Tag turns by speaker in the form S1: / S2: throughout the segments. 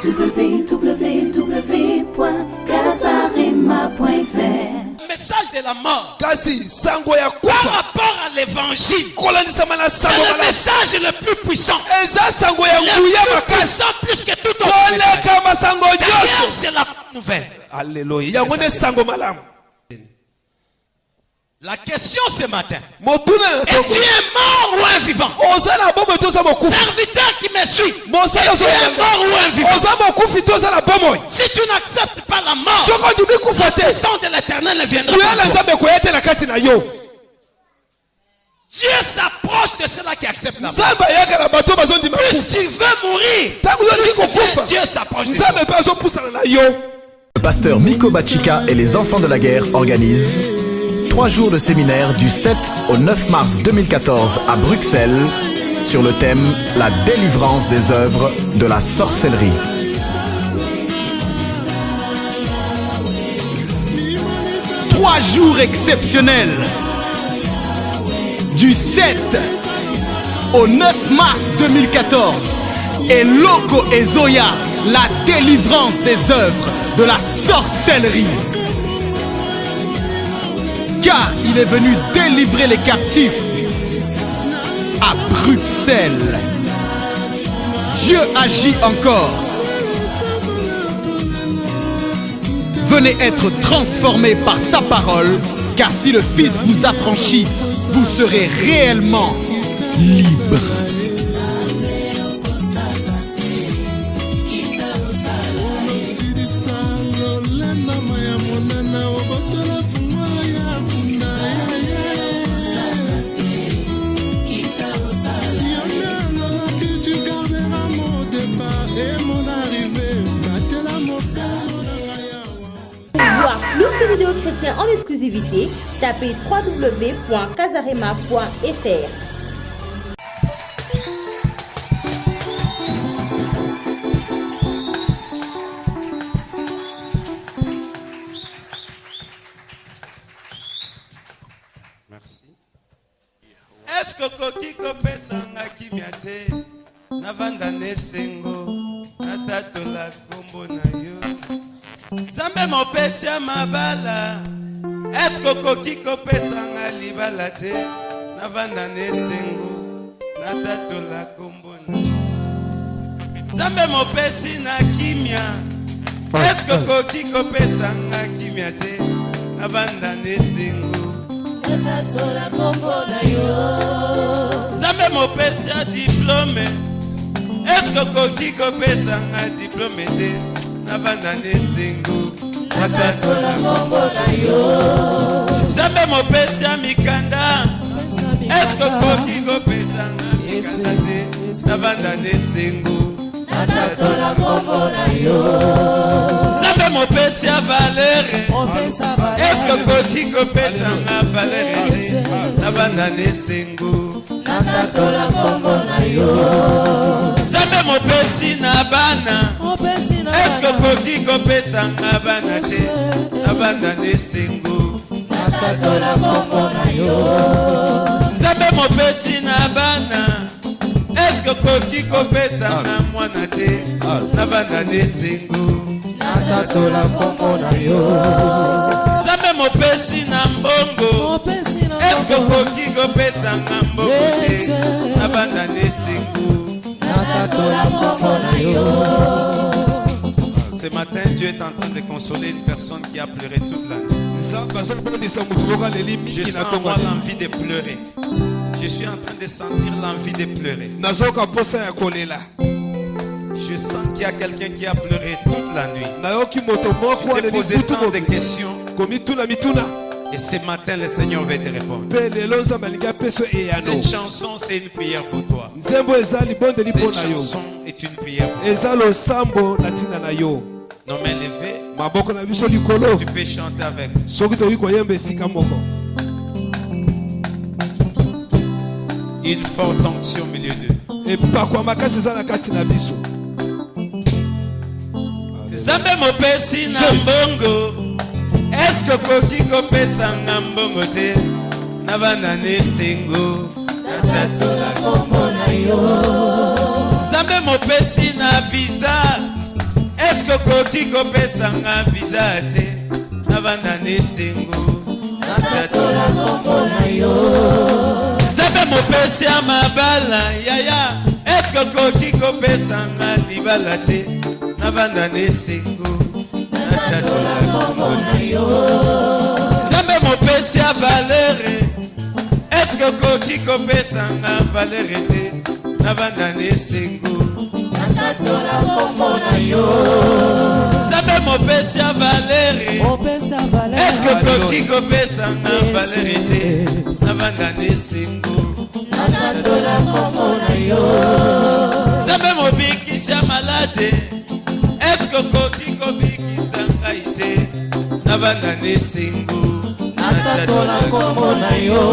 S1: www.casarema.fr.
S2: Message de la mort.
S3: Par
S2: rapport à l'évangile, c'est le message le plus puissant. Le plus puissant plus que tout autre message. D'ailleurs, c'est la bonne nouvelle.
S3: Alléluia.
S2: La question ce matin,
S3: Es-tu
S2: un mort ou un vivant? Serviteur qui me suit, es-tu un mort ou un vivant? Si tu n'acceptes pas la mort, la puissance de l'éternel ne viendra pas. Dieu s'approche de ceux-là qui acceptent la mort. Plus tu veux mourir, plus Dieu s'approche de toi.
S4: Le pasteur Miko Bachika et les enfants de la guerre organisent 3 jours de séminaire du 7 au 9 mars 2014 à Bruxelles sur le thème « La délivrance des œuvres de la sorcellerie ».
S5: Trois jours exceptionnels du 7 au 9 mars 2014 et Loco et Zoya, la délivrance des œuvres de la sorcellerie. Car il est venu délivrer les captifs à Bruxelles. Dieu agit encore. Venez être transformés par sa parole, car si le Fils vous affranchit, vous serez réellement libre.
S6: Plus de vidéos chrétiennes en exclusivité, tapez www.casarema.fr.
S2: Merci. Est-ce que Kokiko Pesanga Kimiate Navanda Nesengo Natatola Kombo na yo Zambe Mopesia Mabala. Est-ce que Kokiko Pesanga Libala te Navanda Nesengo Natatola Kombo na yo Zambe Mopesi na Kimia. Est-ce que Kokiko Pesanga Kimia te Navanda Nesengo Natatola Kombo na yo Zambe Mopesi a diplôme. Est-ce que Kokiko Pesanga diplôme te Navanda Nesengo Natatola Kombo na yo Zambe Mopesi a mikanda. Est-ce que Kokiko Pesanga mikanda te Navanda Nesengo Natatola Kombo na yo Zambe Mopesi a valeur. Est-ce que Kokiko Pesanga valeur te Navanda Nesengo Natatola Kombo na yo Zambe Mopesi na bana. Est-ce que Kokiko Pesanga bana te Navanda Nesengo Natatola Kombo na yo Zambe Mopesi na bana. Est-ce que Kokiko Pesanga mwana te Navanda Nesengo Natatola Kombo na yo Zambe Mopesi na mbongo. Est-ce que Kokiko Pesanga mbongo te Navanda Nesengo Natatola Kombo na yo. Ce matin, Dieu est en train de consoler une personne qui a pleuré toute la nuit. Je sens en moi l'envie de pleurer. Je suis en train de sentir l'envie de pleurer. Je sens qu'il y a quelqu'un qui a pleuré toute la nuit. Tu t'es posé tant de questions. Et ce matin, le Seigneur va te répondre. Cette chanson, c'est une prière pour toi. Cette chanson est une prière pour toi. Nos mains levées. Si tu peux chanter avec. Une forte onction au milieu d'eux. Zambe Mopesi na mbongo. Est-ce que Kokiko Pesanga mbongo te Navanda Nesengo Natatola Kombo na yo Zambe Mopesi na visa. Est-ce que koki kopesa nga visa te navanda nesengo natatola kombo na yo Zabe mopesi ya mabala yaya Est-ce que koki kopesa nga libala te navanda nesengo natatola kombo na yo Zabe mopesi ya valere Est-ce que koki kopesa nga valere te navanda nesengo natatola kombo na yo Zabe mopesi ya valere Est-ce que koki kopesa nga valere te navanda nesengo natatola kombo na yo Zabe mobikisi ya malade Est-ce que koki kobikisa ngai te navanda nesengo natatola kombo na yo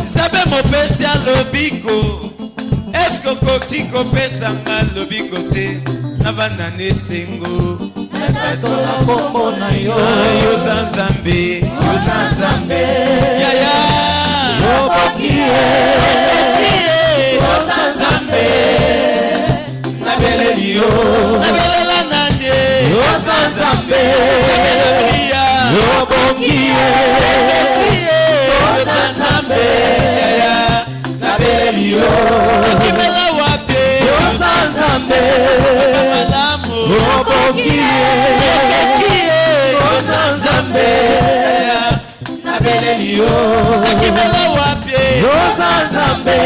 S2: Zabe mopesi ya lobiko Est-ce que koki kopesa nga lobiko te navanda nesengo natatola kombo na yo yo zanzambe yaya yo koki yo zanzambe nabeleli yo nabelela nande yo zanzambe yo koki yo zanzambe yaya nabeleli yo nakimela wapi yo zanzambe malamu yo koki yo zanzambe nabeleli yo nakimela wapi yo zanzambe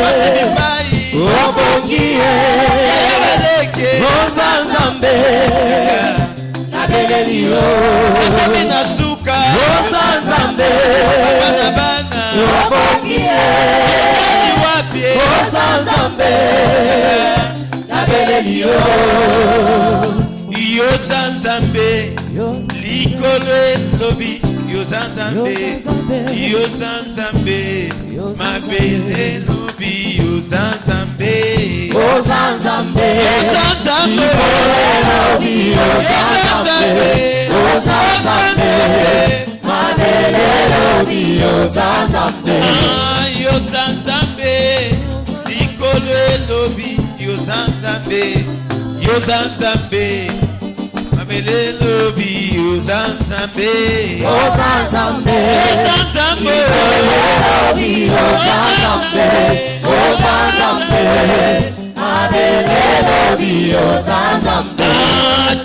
S2: basimibai yo koki yo zanzambe nabeleli yo nakamina suka yo zanzambe bana yo koki wapi yo zanzambe nabeleli yo yo zanzambe likolo lobi yo zanzambe yo zanzambe mabele lobi yo zanzambe yo zanzambe yo zanzambe lobi yo zanzambe yo zanzambe mabele lobi yo zanzambe yo zanzambe likolo lobi yo zanzambe yo zanzambe mabele lobi yo zanzambe yo zanzambe yo zanzambe lobi yo zanzambe yo zanzambe mabele lobi yo zanzambe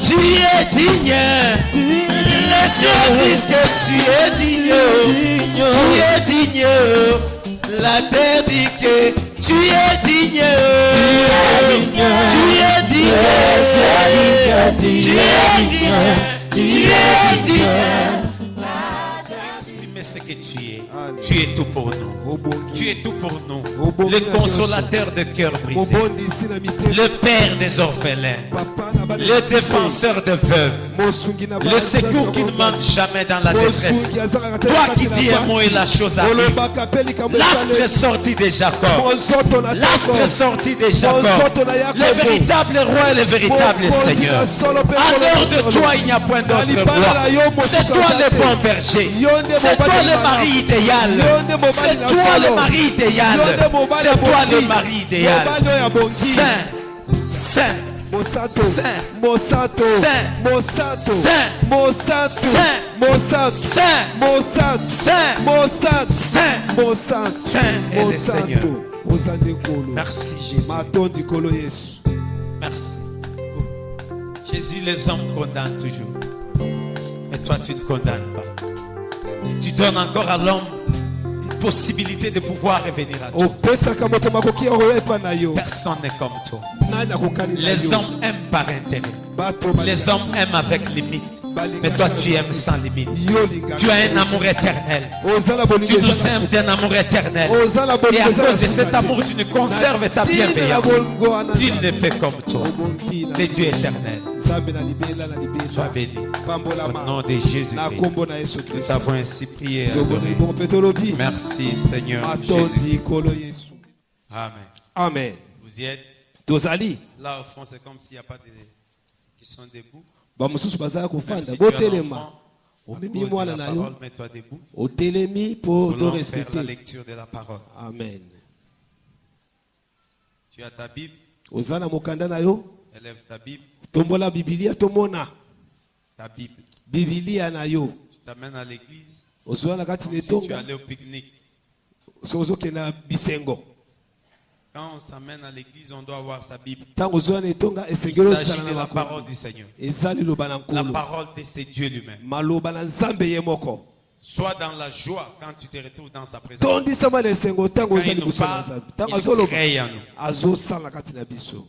S2: tu es digne les cieux disent que tu es digne tu es digne la terre dit que tu es digne tu es digne tu es digne exprimer ce que tu es tout pour nous tu es tout pour nous le consolateur de cœur brisé le père des orphelins le défenseur de veuves le secours qui ne manque jamais dans la détresse toi qui dis un mot et la chose arrive l'astre sorti de Jacob l'astre sorti de Jacob le véritable roi et le véritable Seigneur en dehors de toi il n'y a point d'autre roi c'est toi le bon berger c'est toi le mari idéal c'est toi le mari idéal c'est toi le mari idéal saint saint
S1: Mosato,
S2: Saint,
S1: Mosato,
S2: Saint,
S1: Mosato,
S2: Saint,
S1: Mosato,
S2: Saint,
S1: Mosato,
S2: Saint,
S1: Mosato,
S2: Saint,
S1: Mosato,
S2: Saint,
S1: Mosato,
S2: Saint est le Seigneur.
S1: Mosato.
S2: Merci Jésus. Merci. Jésus, les hommes condamnent toujours. Mais toi, tu ne condamnes pas. Tu donnes encore à l'homme une possibilité de pouvoir revenir à toi. Personne n'est comme toi. Les hommes aiment par intérêt. Les hommes aiment avec limite. Mais toi tu aimes sans limite. Tu as un amour éternel. Tu nous aimes d'un amour éternel. Et à cause de cet amour tu nous conserves ta bienveillance. Nul ne peut comme toi. Le Dieu éternel. Sois béni. Au nom de Jésus-Christ. Nous t'avons ainsi prié et adoré. Merci Seigneur Jésus. Amen.
S1: Amen.
S2: Vous y êtes? Là au fond c'est comme s'il n'y a pas de... qui sont debout. Même si tu as un enfant, omemi mwana na yo otelemi pour te respecter la lecture de la parole. Amen. Tu as ta Bible. Ozana mokanda na yo. Élève ta Bible.
S1: Tombola Biblia tomona.
S2: Ta Bible.
S1: Biblia na yo.
S2: Tu t'amènes à l'église.
S1: Ozwa na kati
S2: Comme
S1: ne
S2: si tu
S1: tonga.
S2: allais au pique-nique.
S1: Sozo kena bisengo.
S2: Quand on s'amène à l'église, on doit avoir sa Bible.
S1: Tango zwa ne tonga
S2: Il
S1: esengelo
S2: s'agit
S1: sana
S2: de
S1: na
S2: la parole
S1: parole
S2: du Seigneur.
S1: Ezali loba na
S2: La
S1: nkolo.
S2: parole de c'est Dieu lui-même.
S1: Maloba na nzambe ye moko.
S2: Sois dans la joie quand tu te retrouves dans sa présence.
S1: Tondi sama na esengo tango
S2: Quand
S1: ozali
S2: il nous
S1: liboso na
S2: parle,
S1: nzambe. Tango
S2: il
S1: azoloba.
S2: crée en nous.
S1: Azosala kati na biso.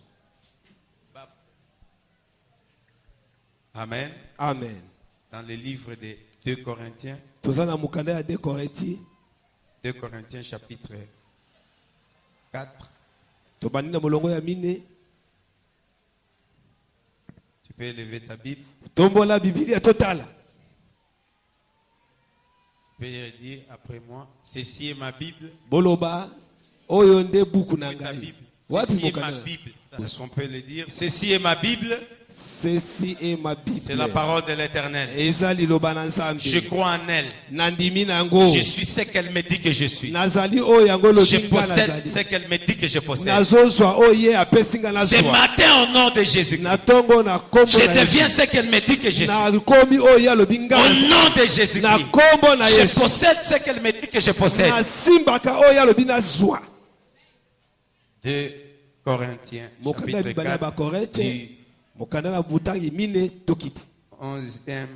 S2: Amen.
S1: Amen.
S2: Dans le livre de 2 Corinthiens,
S1: Tozana mukanda ya 2 Corinthiens.
S2: 2 Corinthiens chapitre 4.
S1: Tobandi na molongo ya mine.
S2: Tu peux élever ta Bible.
S1: Tombola Biblia totala.
S2: Tu peux dire après moi, ceci est ma Bible.
S1: Boloba oyo nde buku na
S2: Oui, ta
S1: ngai.
S2: Bible.
S1: Wapi
S2: Ceci est ma
S1: mokanda?
S2: Bible. Est-ce qu'on peut le dire? Ceci est ma Bible.
S1: Ceci est ma Bible.
S2: C'est la parole de l'Éternel.
S1: Ezali loba na nzambe.
S2: Je crois en elle.
S1: Nandimi nango.
S2: Je suis ce qu'elle me dit que je suis.
S1: Nazali oyo yango
S2: Je
S1: lobi nga
S2: possède
S1: nazali.
S2: ce qu'elle me dit que je possède.
S1: Nazozwa oye apesinga
S2: Ce
S1: nazwa.
S2: matin, au nom de Jésus,
S1: Na tongo na kombo
S2: je
S1: na
S2: deviens
S1: Yesu.
S2: ce qu'elle me dit que je suis.
S1: Na komi oyo alobi nga
S2: Au
S1: nazali.
S2: nom de Jésus,
S1: Na kombo na
S2: je
S1: Yesu.
S2: possède ce qu'elle me dit que je possède.
S1: Nasimbaka oyo alobi nazwa.
S2: 2 Corinthiens,
S1: Mokanda
S2: chapitre
S1: bibala ba
S2: 4,
S1: Korinthe.
S2: du
S1: Mokanda na butangi mine tokiti.
S2: 11e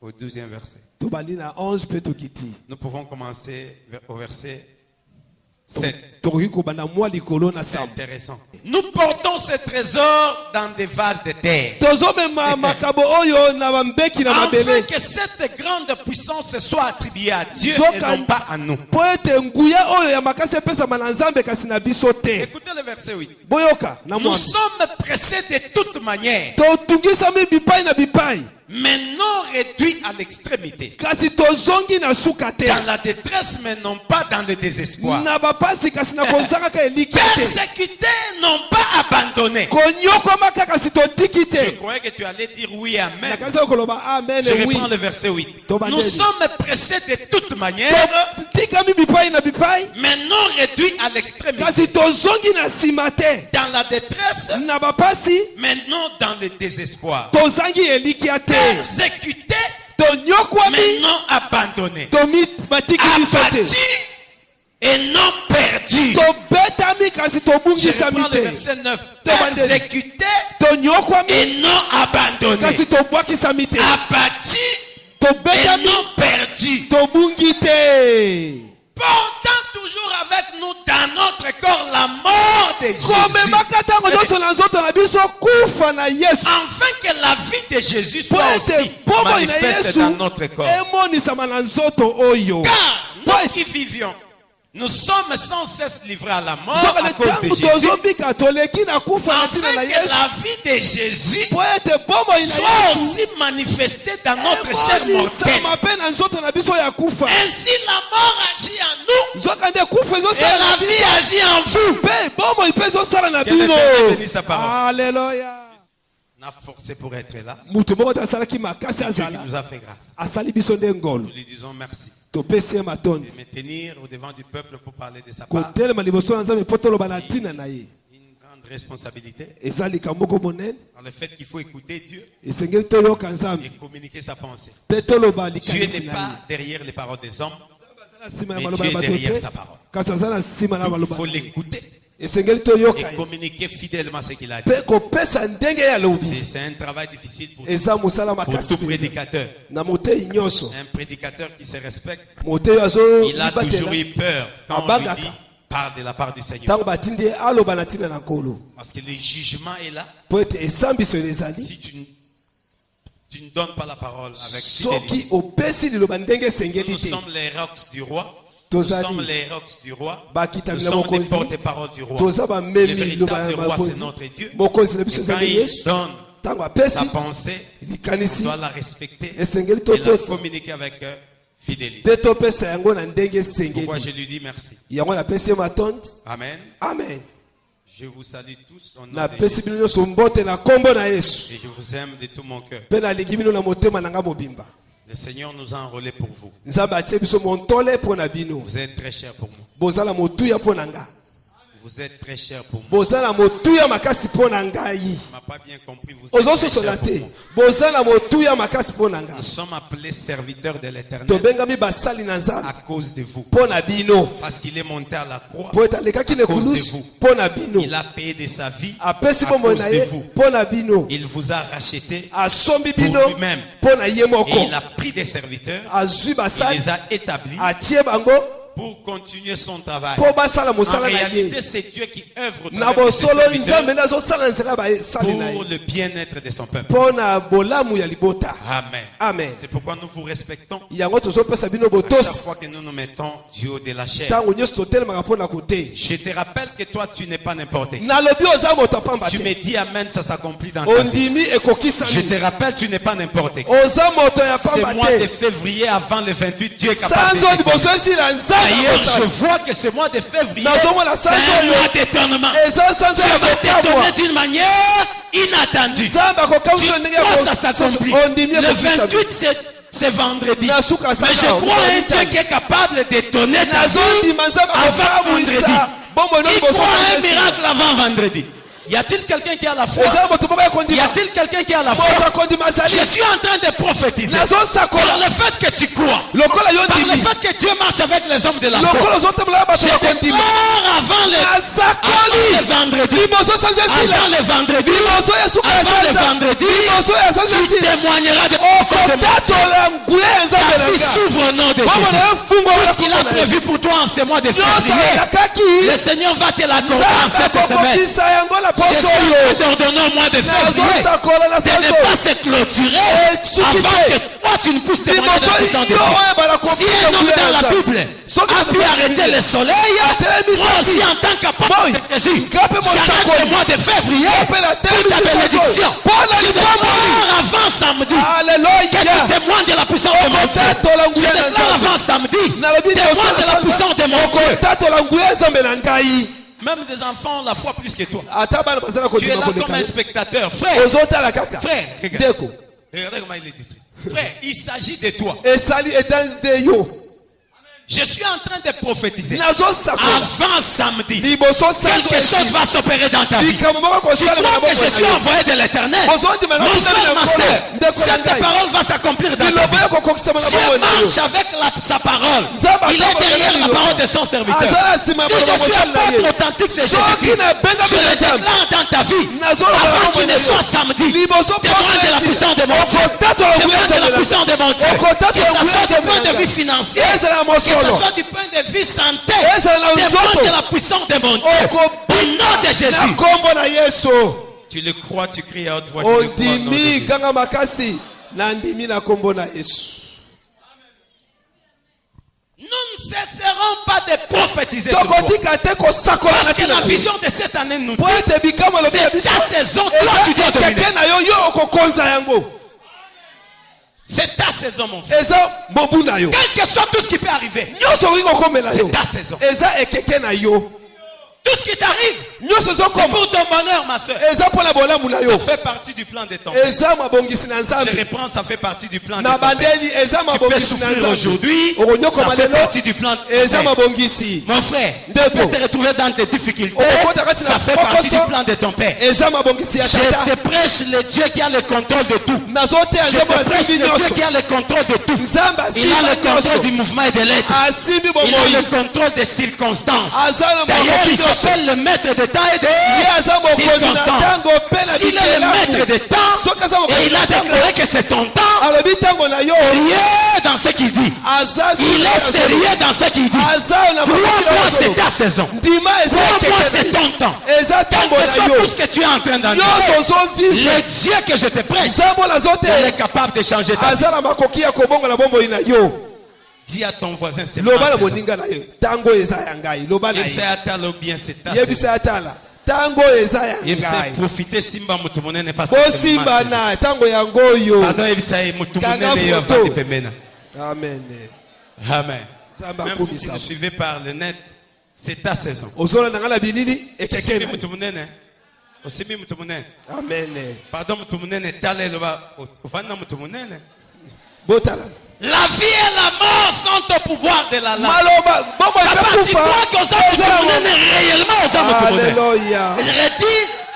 S2: au 12e verset.
S1: Tobandi na 11 pe tokiti.
S2: Nous pouvons commencer au verset 7.
S1: Tokoki kobanda mwa likolo na
S2: C'est
S1: samba.
S2: intéressant. Nous portons ce trésor dans des vases de terre.
S1: Tozomema makabo oyo na bambeki na
S2: Afin
S1: mabele.
S2: que cette grande puissance soit attribuée à Dieu et
S1: Zoka-
S2: non pas à nous.
S1: Po ete nguya oyo ya makasi epesama na nzambe kasi na biso te.
S2: Écoutez le verset 8.
S1: Boyoka na
S2: Nous
S1: mwana.
S2: sommes pressés de toute manière,
S1: Totungisami bipai na bipai.
S2: mais non réduits à l'extrémité.
S1: Kasi tozongi na suka te.
S2: Dans la détresse, mais non pas dans le désespoir.
S1: Na bapasi kasi na kozangaka eliki te.
S2: Persécutés, non pas abandonnés.
S1: Konyokoma kaka si totiki
S2: Je
S1: te.
S2: croyais que tu allais dire oui, amen.
S1: Nakasi koloba amen
S2: Je
S1: oui.
S2: reprends le verset 8.
S1: Tobandeli.
S2: Nous sommes pressés de toute manière,
S1: Tikami bipai na bipai.
S2: mais non réduits à l'extrémité.
S1: Kasi tozongi na sima te.
S2: Dans la détresse,
S1: Na bapasi
S2: mais non dans le désespoir.
S1: tozangi eliki te.
S2: Persécutés, mais
S1: Tonyokwami
S2: non abandonnés.
S1: tomi batiki biso te.
S2: Abattus et non perdus.
S1: Tobetami kasi
S2: Je
S1: tobungisami
S2: reprends le
S1: te.
S2: verset 9.
S1: Tobandeli.
S2: Persécutés
S1: Tonyokwami
S2: et non abandonnés.
S1: kasi tobwakisami te.
S2: Abattus et
S1: Tobetami
S2: non perdus.
S1: tobungi te.
S2: Portant toujours avec nous dans notre corps la mort de Jésus.
S1: komemaka ntango nyonso na nzoto na biso kufa na Yesu.
S2: Afin que la vie de Jésus
S1: Po
S2: soit
S1: ete
S2: aussi
S1: bomoi na
S2: manifeste
S1: Yesu
S2: dans notre corps.
S1: emonisama na nzoto oyo.
S2: Car
S1: Po
S2: nous
S1: ete
S2: qui vivions, nous sommes sans cesse livrés à la mort
S1: soka
S2: à cause de
S1: ntango
S2: Jésus.
S1: tozobika toleki na kufa na ntina
S2: Afin
S1: na
S2: que
S1: Yesu.
S2: la vie de Jésus
S1: Po ete bomoi na
S2: soit
S1: Yesu
S2: aussi manifestée dans notre chair mortelle.
S1: emonisama mpe na nzoto na biso ya kufa.
S2: Ainsi la mort agit en nous
S1: Nzoka nde kufa
S2: et
S1: ezosala
S2: la
S1: na
S2: vie agit en vous.
S1: mpe bomoi mpe ezosala na
S2: Que
S1: bino.
S2: l'Éternel bénisse sa parole.
S1: Alleluya.
S2: On a forcé pour être là.
S1: Mutu moko te asalaki makasi
S2: Dieu qui
S1: azala
S2: nous a fait grâce.
S1: asali biso nde ngolo.
S2: Nous lui disons merci
S1: Topesi ye matondi.
S2: de me tenir au devant du peuple pour parler de sa part.
S1: kotelema liboso na nzambe mpo toloba na ntina na ye.
S2: Une grande responsabilité
S1: eza likambo moko monene
S2: dans le fait qu'il faut écouter Dieu
S1: esengeli toyoka
S2: et
S1: nzambe
S2: communiquer sa pensée.
S1: mpe toloba
S2: Dieu
S1: likanisi
S2: n'est
S1: na
S2: pas
S1: ye.
S2: derrière les paroles des hommes,
S1: Aza na nsima ya
S2: mais
S1: maloba
S2: Dieu
S1: ya
S2: est
S1: bato
S2: derrière
S1: te
S2: sa parole.
S1: kasi aza na nsima na
S2: Il
S1: maloba
S2: faut
S1: na ye.
S2: l'écouter
S1: esengeli
S2: et
S1: toyoka ye
S2: communiquer fidèlement ce qu'il a dit.
S1: mpe kopesa ndenge ye alobi.
S2: C'est un travail difficile pour
S1: eza mosala
S2: tout
S1: makasi mpenza
S2: prédicateur.
S1: na motei nyonso.
S2: Un prédicateur qui se respecte,
S1: motei
S2: il a
S1: azobatela
S2: toujours eu peur quand on lui
S1: Abagaka.
S2: dit parle de la part du Seigneur.
S1: ntango batindi ye aloba na ntina na nkolo
S2: Parce que le jugement est là.
S1: mpo ete esambiselo ezali
S2: Si tu ne donnes pas la parole avec
S1: soki
S2: fidélité.
S1: opesi liloba ndenge esengeli
S2: Nous
S1: te.
S2: sommes les rocs du roi.
S1: Tozali.
S2: Nous sommes les rocs du roi.
S1: Bakitami
S2: Nous
S1: na
S2: sommes des
S1: mokonzi.
S2: porte-parole du roi.
S1: toza
S2: Le
S1: bamemi liloba
S2: véritable
S1: ya
S2: roi, c'est
S1: mokonzi.
S2: notre Dieu.
S1: mokonzi na biso
S2: Et quand
S1: ezali
S2: il
S1: yesu.
S2: donne
S1: ntango
S2: sa
S1: apesi
S2: pensée, on
S1: likanisi
S2: doit la respecter
S1: esengeli
S2: et la
S1: totosa
S2: communiquer avec fidélité.
S1: mpe topesa yango na ndenge
S2: Pourquoi
S1: esengeli.
S2: je lui dis merci.
S1: yango napesi ye matondi.
S2: Amen.
S1: Amen.
S2: Je vous salue tous au nom de
S1: napesi
S2: Jésus.
S1: bino nyonso mbote na nkombo na yesu
S2: Et je vous aime de tout mon cœur.
S1: mpe nalingi bino na motema na nga mobimba.
S2: Le Seigneur nous a enrôlés pour vous.
S1: nzambe atie biso montole mpo na bino.
S2: Vous êtes très chers pour moi.
S1: bozala motuya mpo na nga.
S2: Vous êtes très cher pour moi.
S1: bozala motuya makasi pona ngai.
S2: Tu m'as pas bien compris. Vous êtes très
S1: Ozoso
S2: cher
S1: solate.
S2: pour moi.
S1: Bozala motuya makasi pona ngai.
S2: Nous sommes appelés serviteurs de l'Éternel
S1: Tobengami basali na
S2: à
S1: Nzambe
S2: cause de vous.
S1: pona bino.
S2: Parce qu'il est monté à la croix.
S1: Po etalekaki
S2: À cause de
S1: lekulusu
S2: vous.
S1: pona bino.
S2: Il a payé de sa vie à
S1: Apesi
S2: cause
S1: bomoi na
S2: de
S1: ye
S2: vous.
S1: pona bino.
S2: Il vous a racheté
S1: Asombi
S2: pour
S1: bino
S2: lui-même.
S1: pona ye
S2: et
S1: moko.
S2: il a pris des serviteurs.
S1: Azwi
S2: Il
S1: basali
S2: les a établis
S1: atie bango
S2: pour continuer son travail.
S1: po basala
S2: En
S1: mosala na
S2: réalité,
S1: ye.
S2: c'est Dieu qui œuvre au
S1: Na
S2: travers de ses
S1: bosolo
S2: serviteurs
S1: Nzambe nazosala nzela basali na
S2: pour
S1: ye.
S2: le bien-être de son peuple.
S1: Pona bolamu ya libota.
S2: Amen.
S1: Amen.
S2: C'est pourquoi nous vous respectons.
S1: Yango tozopesa bino
S2: À chaque
S1: botosi.
S2: fois que nous nous mettons du haut de la chair.
S1: Ntango nyonso totelemaka mpona kote.
S2: Je te rappelle que toi, tu n'es pas n'importe qui.
S1: Nalobi oza moto apamba
S2: Tu
S1: te.
S2: me dis Amen, ça s'accomplit dans ta vie.
S1: Ondimi
S2: Je
S1: ekokisami.
S2: te rappelle, tu n'es pas n'importe qui.
S1: Oza moto ya
S2: Ce
S1: pamba
S2: mois de
S1: te.
S2: février avant le 28, Dieu est capable de
S1: Sanzo
S2: te
S1: liboso esila Nzambe
S2: D'ailleurs, je
S1: akosala.
S2: vois que ce mois de février,
S1: Nazomona
S2: c'est
S1: sanzo
S2: un
S1: oyo.
S2: mois d'étonnement.
S1: Eza sanzo
S2: Tu
S1: ya
S2: vas
S1: kokamwa.
S2: t'étonner d'une manière inattendue.
S1: Nzambe akokamwisela ndenge ya
S2: Quand ça s'accomplit,
S1: ondimi
S2: le
S1: ekokisami.
S2: 28, c'est vendredi.
S1: Nasuka
S2: Mais
S1: sana.
S2: je crois à un Dieu qui est capable d'étonner ta vie
S1: Nazondima Nzambe
S2: avant vendredi.
S1: akokamwisa. Bombo no
S2: Qui
S1: liboso
S2: croit à un
S1: sanzo.
S2: miracle avant vendredi? Y a-t-il quelqu'un qui a la foi?
S1: Eza moto moko ya
S2: Y
S1: kondima.
S2: a-t-il quelqu'un qui a la
S1: Moto
S2: foi?
S1: akondima azali.
S2: Je suis en train de prophétiser.
S1: Nazosakola.
S2: Par le fait que tu crois,
S1: Lokola yo
S2: par le
S1: ndimi.
S2: fait que Dieu marche avec les hommes de la foi,
S1: Lokola ozotambola bato
S2: je
S1: ya kondima.
S2: déclare avant le
S1: Asakoli.
S2: vendredi,
S1: Liboso sanzo esila.
S2: avant le vendredi,
S1: Liboso ya suka ya
S2: avant le
S1: sanza.
S2: vendredi,
S1: Liboso ya sanza
S2: tu
S1: esila.
S2: témoigneras de puissance de mon Dieu.
S1: Okotatola nguya ya Nzambe
S2: Ta
S1: na
S2: vie
S1: nga.
S2: s'ouvre au nom de
S1: Bombo na
S2: Jésus.
S1: ye fungo
S2: Tout
S1: ya
S2: ce qu'il a
S1: komona Yesu.
S2: prévu pour toi en ce mois de
S1: Nyonso
S2: février,
S1: ayakaki.
S2: le Seigneur va te l'accorder en
S1: Nzambe
S2: cette semaine.
S1: akokokisa yango na
S2: Je
S1: poso
S2: suis en
S1: oyo.
S2: train d'ordonner au mois de février
S1: Nazosakola na
S2: de ne
S1: sanzo.
S2: pas se clôturer
S1: Soki
S2: avant
S1: te.
S2: que toi tu ne puisses témoigner de la
S1: Liboso
S2: puissance de
S1: yo oyo bala
S2: Dieu. Si un homme dans la Bible
S1: Soki
S2: a pu arrêter le soleil,
S1: Atelemi
S2: moi
S1: saki.
S2: aussi en tant qu'apôtre de Jésus,
S1: Ngape mo
S2: j'arrête
S1: sakoli.
S2: le mois de février
S1: Ngape na
S2: pour
S1: telemi
S2: ta
S1: sanzo.
S2: bénédiction.
S1: Pona
S2: Tu
S1: likambo.
S2: déclares avant samedi que
S1: Alléluia.
S2: tu témoignes de la puissance de mon Dieu.
S1: Okotatola
S2: Je
S1: nguya na
S2: déclare
S1: Nzambe.
S2: avant samedi,
S1: Nalobi liboso
S2: témoigne de
S1: na
S2: la
S1: sanza.
S2: puissance de mon Dieu.
S1: Okotatola nguya ya Nzambe na ngai.
S2: Même les enfants ont la foi plus que toi.
S1: Ata bana bazala
S2: Tu es
S1: kondima
S2: là comme un
S1: koleka.
S2: spectateur. Frère,
S1: Ozotala kaka.
S2: frère, regarde.
S1: Ndeko.
S2: Regardez comment il est distrait. Frère, il s'agit de toi.
S1: Esali etanzide yo.
S2: Je suis en train de prophétiser.
S1: Nazosakola.
S2: Avant samedi,
S1: Liboso sanzo
S2: quelque chose
S1: esila.
S2: va s'opérer dans ta vie.
S1: Likambo moko
S2: Tu
S1: kosala na
S2: crois que
S1: maboko
S2: je suis
S1: na yo.
S2: envoyé de l'éternel?
S1: Bozondima na
S2: Mon
S1: kunda
S2: frère,
S1: na
S2: ma
S1: nkolo.
S2: soeur,
S1: Ndeko na
S2: cette
S1: ngai.
S2: parole va s'accomplir dans ta
S1: Liloba
S2: vie.
S1: ya kokokisa na
S2: Dieu
S1: maboko na yo.
S2: marche avec sa parole.
S1: Nzambe
S2: Il est
S1: atambola
S2: derrière
S1: na
S2: la
S1: liloba.
S2: parole de son serviteur.
S1: Azala nsima ya
S2: Si je
S1: makambo
S2: suis
S1: mosala na ye.
S2: apôtre authentique de
S1: Soki
S2: Jésus-Christ,
S1: nabengami
S2: je
S1: na
S2: le
S1: Nzambe.
S2: déclare dans ta vie.
S1: Nazoloba
S2: Avant
S1: makambo
S2: qu'il
S1: na
S2: ne
S1: yo.
S2: soit samedi,
S1: Liboso
S2: témoigne de la
S1: poso
S2: puissance de mon Dieu.
S1: Okotatola nguya
S2: Témoigne de la
S1: Nzambe na
S2: puissance de mon Dieu.
S1: Okotatola
S2: Que ce
S1: nguya
S2: soit du
S1: Nzambe
S2: point
S1: na
S2: de
S1: ngai.
S2: vue financier,
S1: Ezala na
S2: que ce
S1: mosolo.
S2: soit du point de vue santé,
S1: Ezala na
S2: témoigne
S1: nzoto.
S2: de la puissance de mon Dieu. Au nom de
S1: Na
S2: Jésus.
S1: kombo na Yesu.
S2: Tu le crois, tu cries à haute voix. Tu le crois au nom de
S1: Ondimi
S2: Jésus.
S1: ganga makasi. Na ndimi na kombo na Yesu.
S2: Nous ne cesserons pas de prophétiser sur toi.
S1: Tokotika te kosakola na
S2: Parce que
S1: tina
S2: la
S1: yo.
S2: vision de cette année nous dit,
S1: Po ete bikamo lobi ya
S2: c'est
S1: biso.
S2: ta saison, toi tu dois
S1: Eza
S2: dominer.
S1: ekeke na yo yo okokonza yango.
S2: C'est ta saison, mon frère.
S1: Eza mobu na yo.
S2: Quel que soit tout ce qui peut arriver,
S1: Nyonso okoki kokomela yo.
S2: c'est ta saison.
S1: Eza ekeke na yo.
S2: Tout ce qui t'arrive,
S1: Nyonso
S2: c'est
S1: ezokoma.
S2: pour ton bonheur, ma soeur.
S1: Eza mpo na bolamu na yo.
S2: Ça fait partie du plan de ton père.
S1: Eza mabongisi na
S2: Je
S1: Nzambe.
S2: reprends, ça fait partie du plan de
S1: Na
S2: ton père.
S1: bandeli eza
S2: Tu peux
S1: mabongisi na
S2: souffrir
S1: Nzambe.
S2: aujourd'hui,
S1: Okonyokoma
S2: ça fait
S1: lelo.
S2: partie du plan de ton
S1: Eza
S2: père.
S1: mabongisi.
S2: Mon frère, tu
S1: Ndeko.
S2: peux te retrouver dans tes difficultés.
S1: Okokota kati na
S2: Ça fait partie du
S1: pokoso.
S2: plan de ton père.
S1: Eza mabongisi ya
S2: Je te
S1: tata.
S2: prêche le Dieu qui a le contrôle de tout.
S1: Nazoteya
S2: Je
S1: nzambe
S2: te prêche
S1: asimbi
S2: le Dieu
S1: nyonso.
S2: qui a le contrôle de tout.
S1: Nzambe
S2: Il a
S1: asimba
S2: le contrôle du
S1: nyonso.
S2: mouvement et de l'être.
S1: Asimbi
S2: Il a le
S1: bomoi.
S2: contrôle des circonstances.
S1: Aza na
S2: D'ailleurs,
S1: makoki
S2: il
S1: nyonso.
S2: s'appelle le maître de temps et de
S1: Ye aza mokonzi na
S2: circonstances.
S1: ntango mpe na
S2: S'il est le maître de
S1: bikelamu.
S2: temps,
S1: Soki aza
S2: et
S1: mokonzi
S2: il a
S1: na
S2: déclaré
S1: ntango.
S2: que c'est ton temps,
S1: Alobi ntango na yo.
S2: sérieux dans ce qu'il dit.
S1: Aza
S2: Il est sérieux dans ce qu'il dit.
S1: Aza na makoki
S2: Crois-moi,
S1: nyonso.
S2: c'est ta saison.
S1: Ndima eza
S2: Crois-moi, c'est
S1: ekeke na
S2: ton
S1: yo.
S2: temps.
S1: Eza
S2: Quel
S1: ntango
S2: que
S1: na
S2: soit
S1: yo.
S2: tout ce que tu es en train d'entendre,
S1: Nyonso ozovivre.
S2: le Dieu que je te prêche,
S1: Nzambe
S2: il
S1: nazoteya.
S2: est capable de changer ta vie.
S1: Aza na makoki ya kobongola bomoi na yo.
S2: Dis à ton voisin, c'est
S1: Loba
S2: ma
S1: na
S2: saison.
S1: moninga na yo. Tango eza ya ngai. Loba na
S2: Yebisa
S1: ye.
S2: atala ou bien c'est ta saison.
S1: Yebisa atala. Tango eza ya
S2: Yebisa
S1: ngai.
S2: profiter simba mutu munene parce
S1: Bosimba na tango yango oyo.
S2: Pardon, yebisa mutu
S1: Kanga
S2: munene yo
S1: photo.
S2: avandi pembena.
S1: Amen.
S2: Amen.
S1: Nzambe
S2: Même vous qui
S1: akomisa.
S2: nous suivez par le net, c'est ta saison.
S1: Ozona nanga na bilili ekeke
S2: Osimbi
S1: na
S2: mutu
S1: yo.
S2: munene. Osimbi mutu munene.
S1: Amen.
S2: Pardon mutu munene tala eloba ofanda mutu munene.
S1: Botala.
S2: La vie et la mort sont au pouvoir de la langue.
S1: maloba bomoi
S2: Tu crois que ça réellement
S1: Alléluia.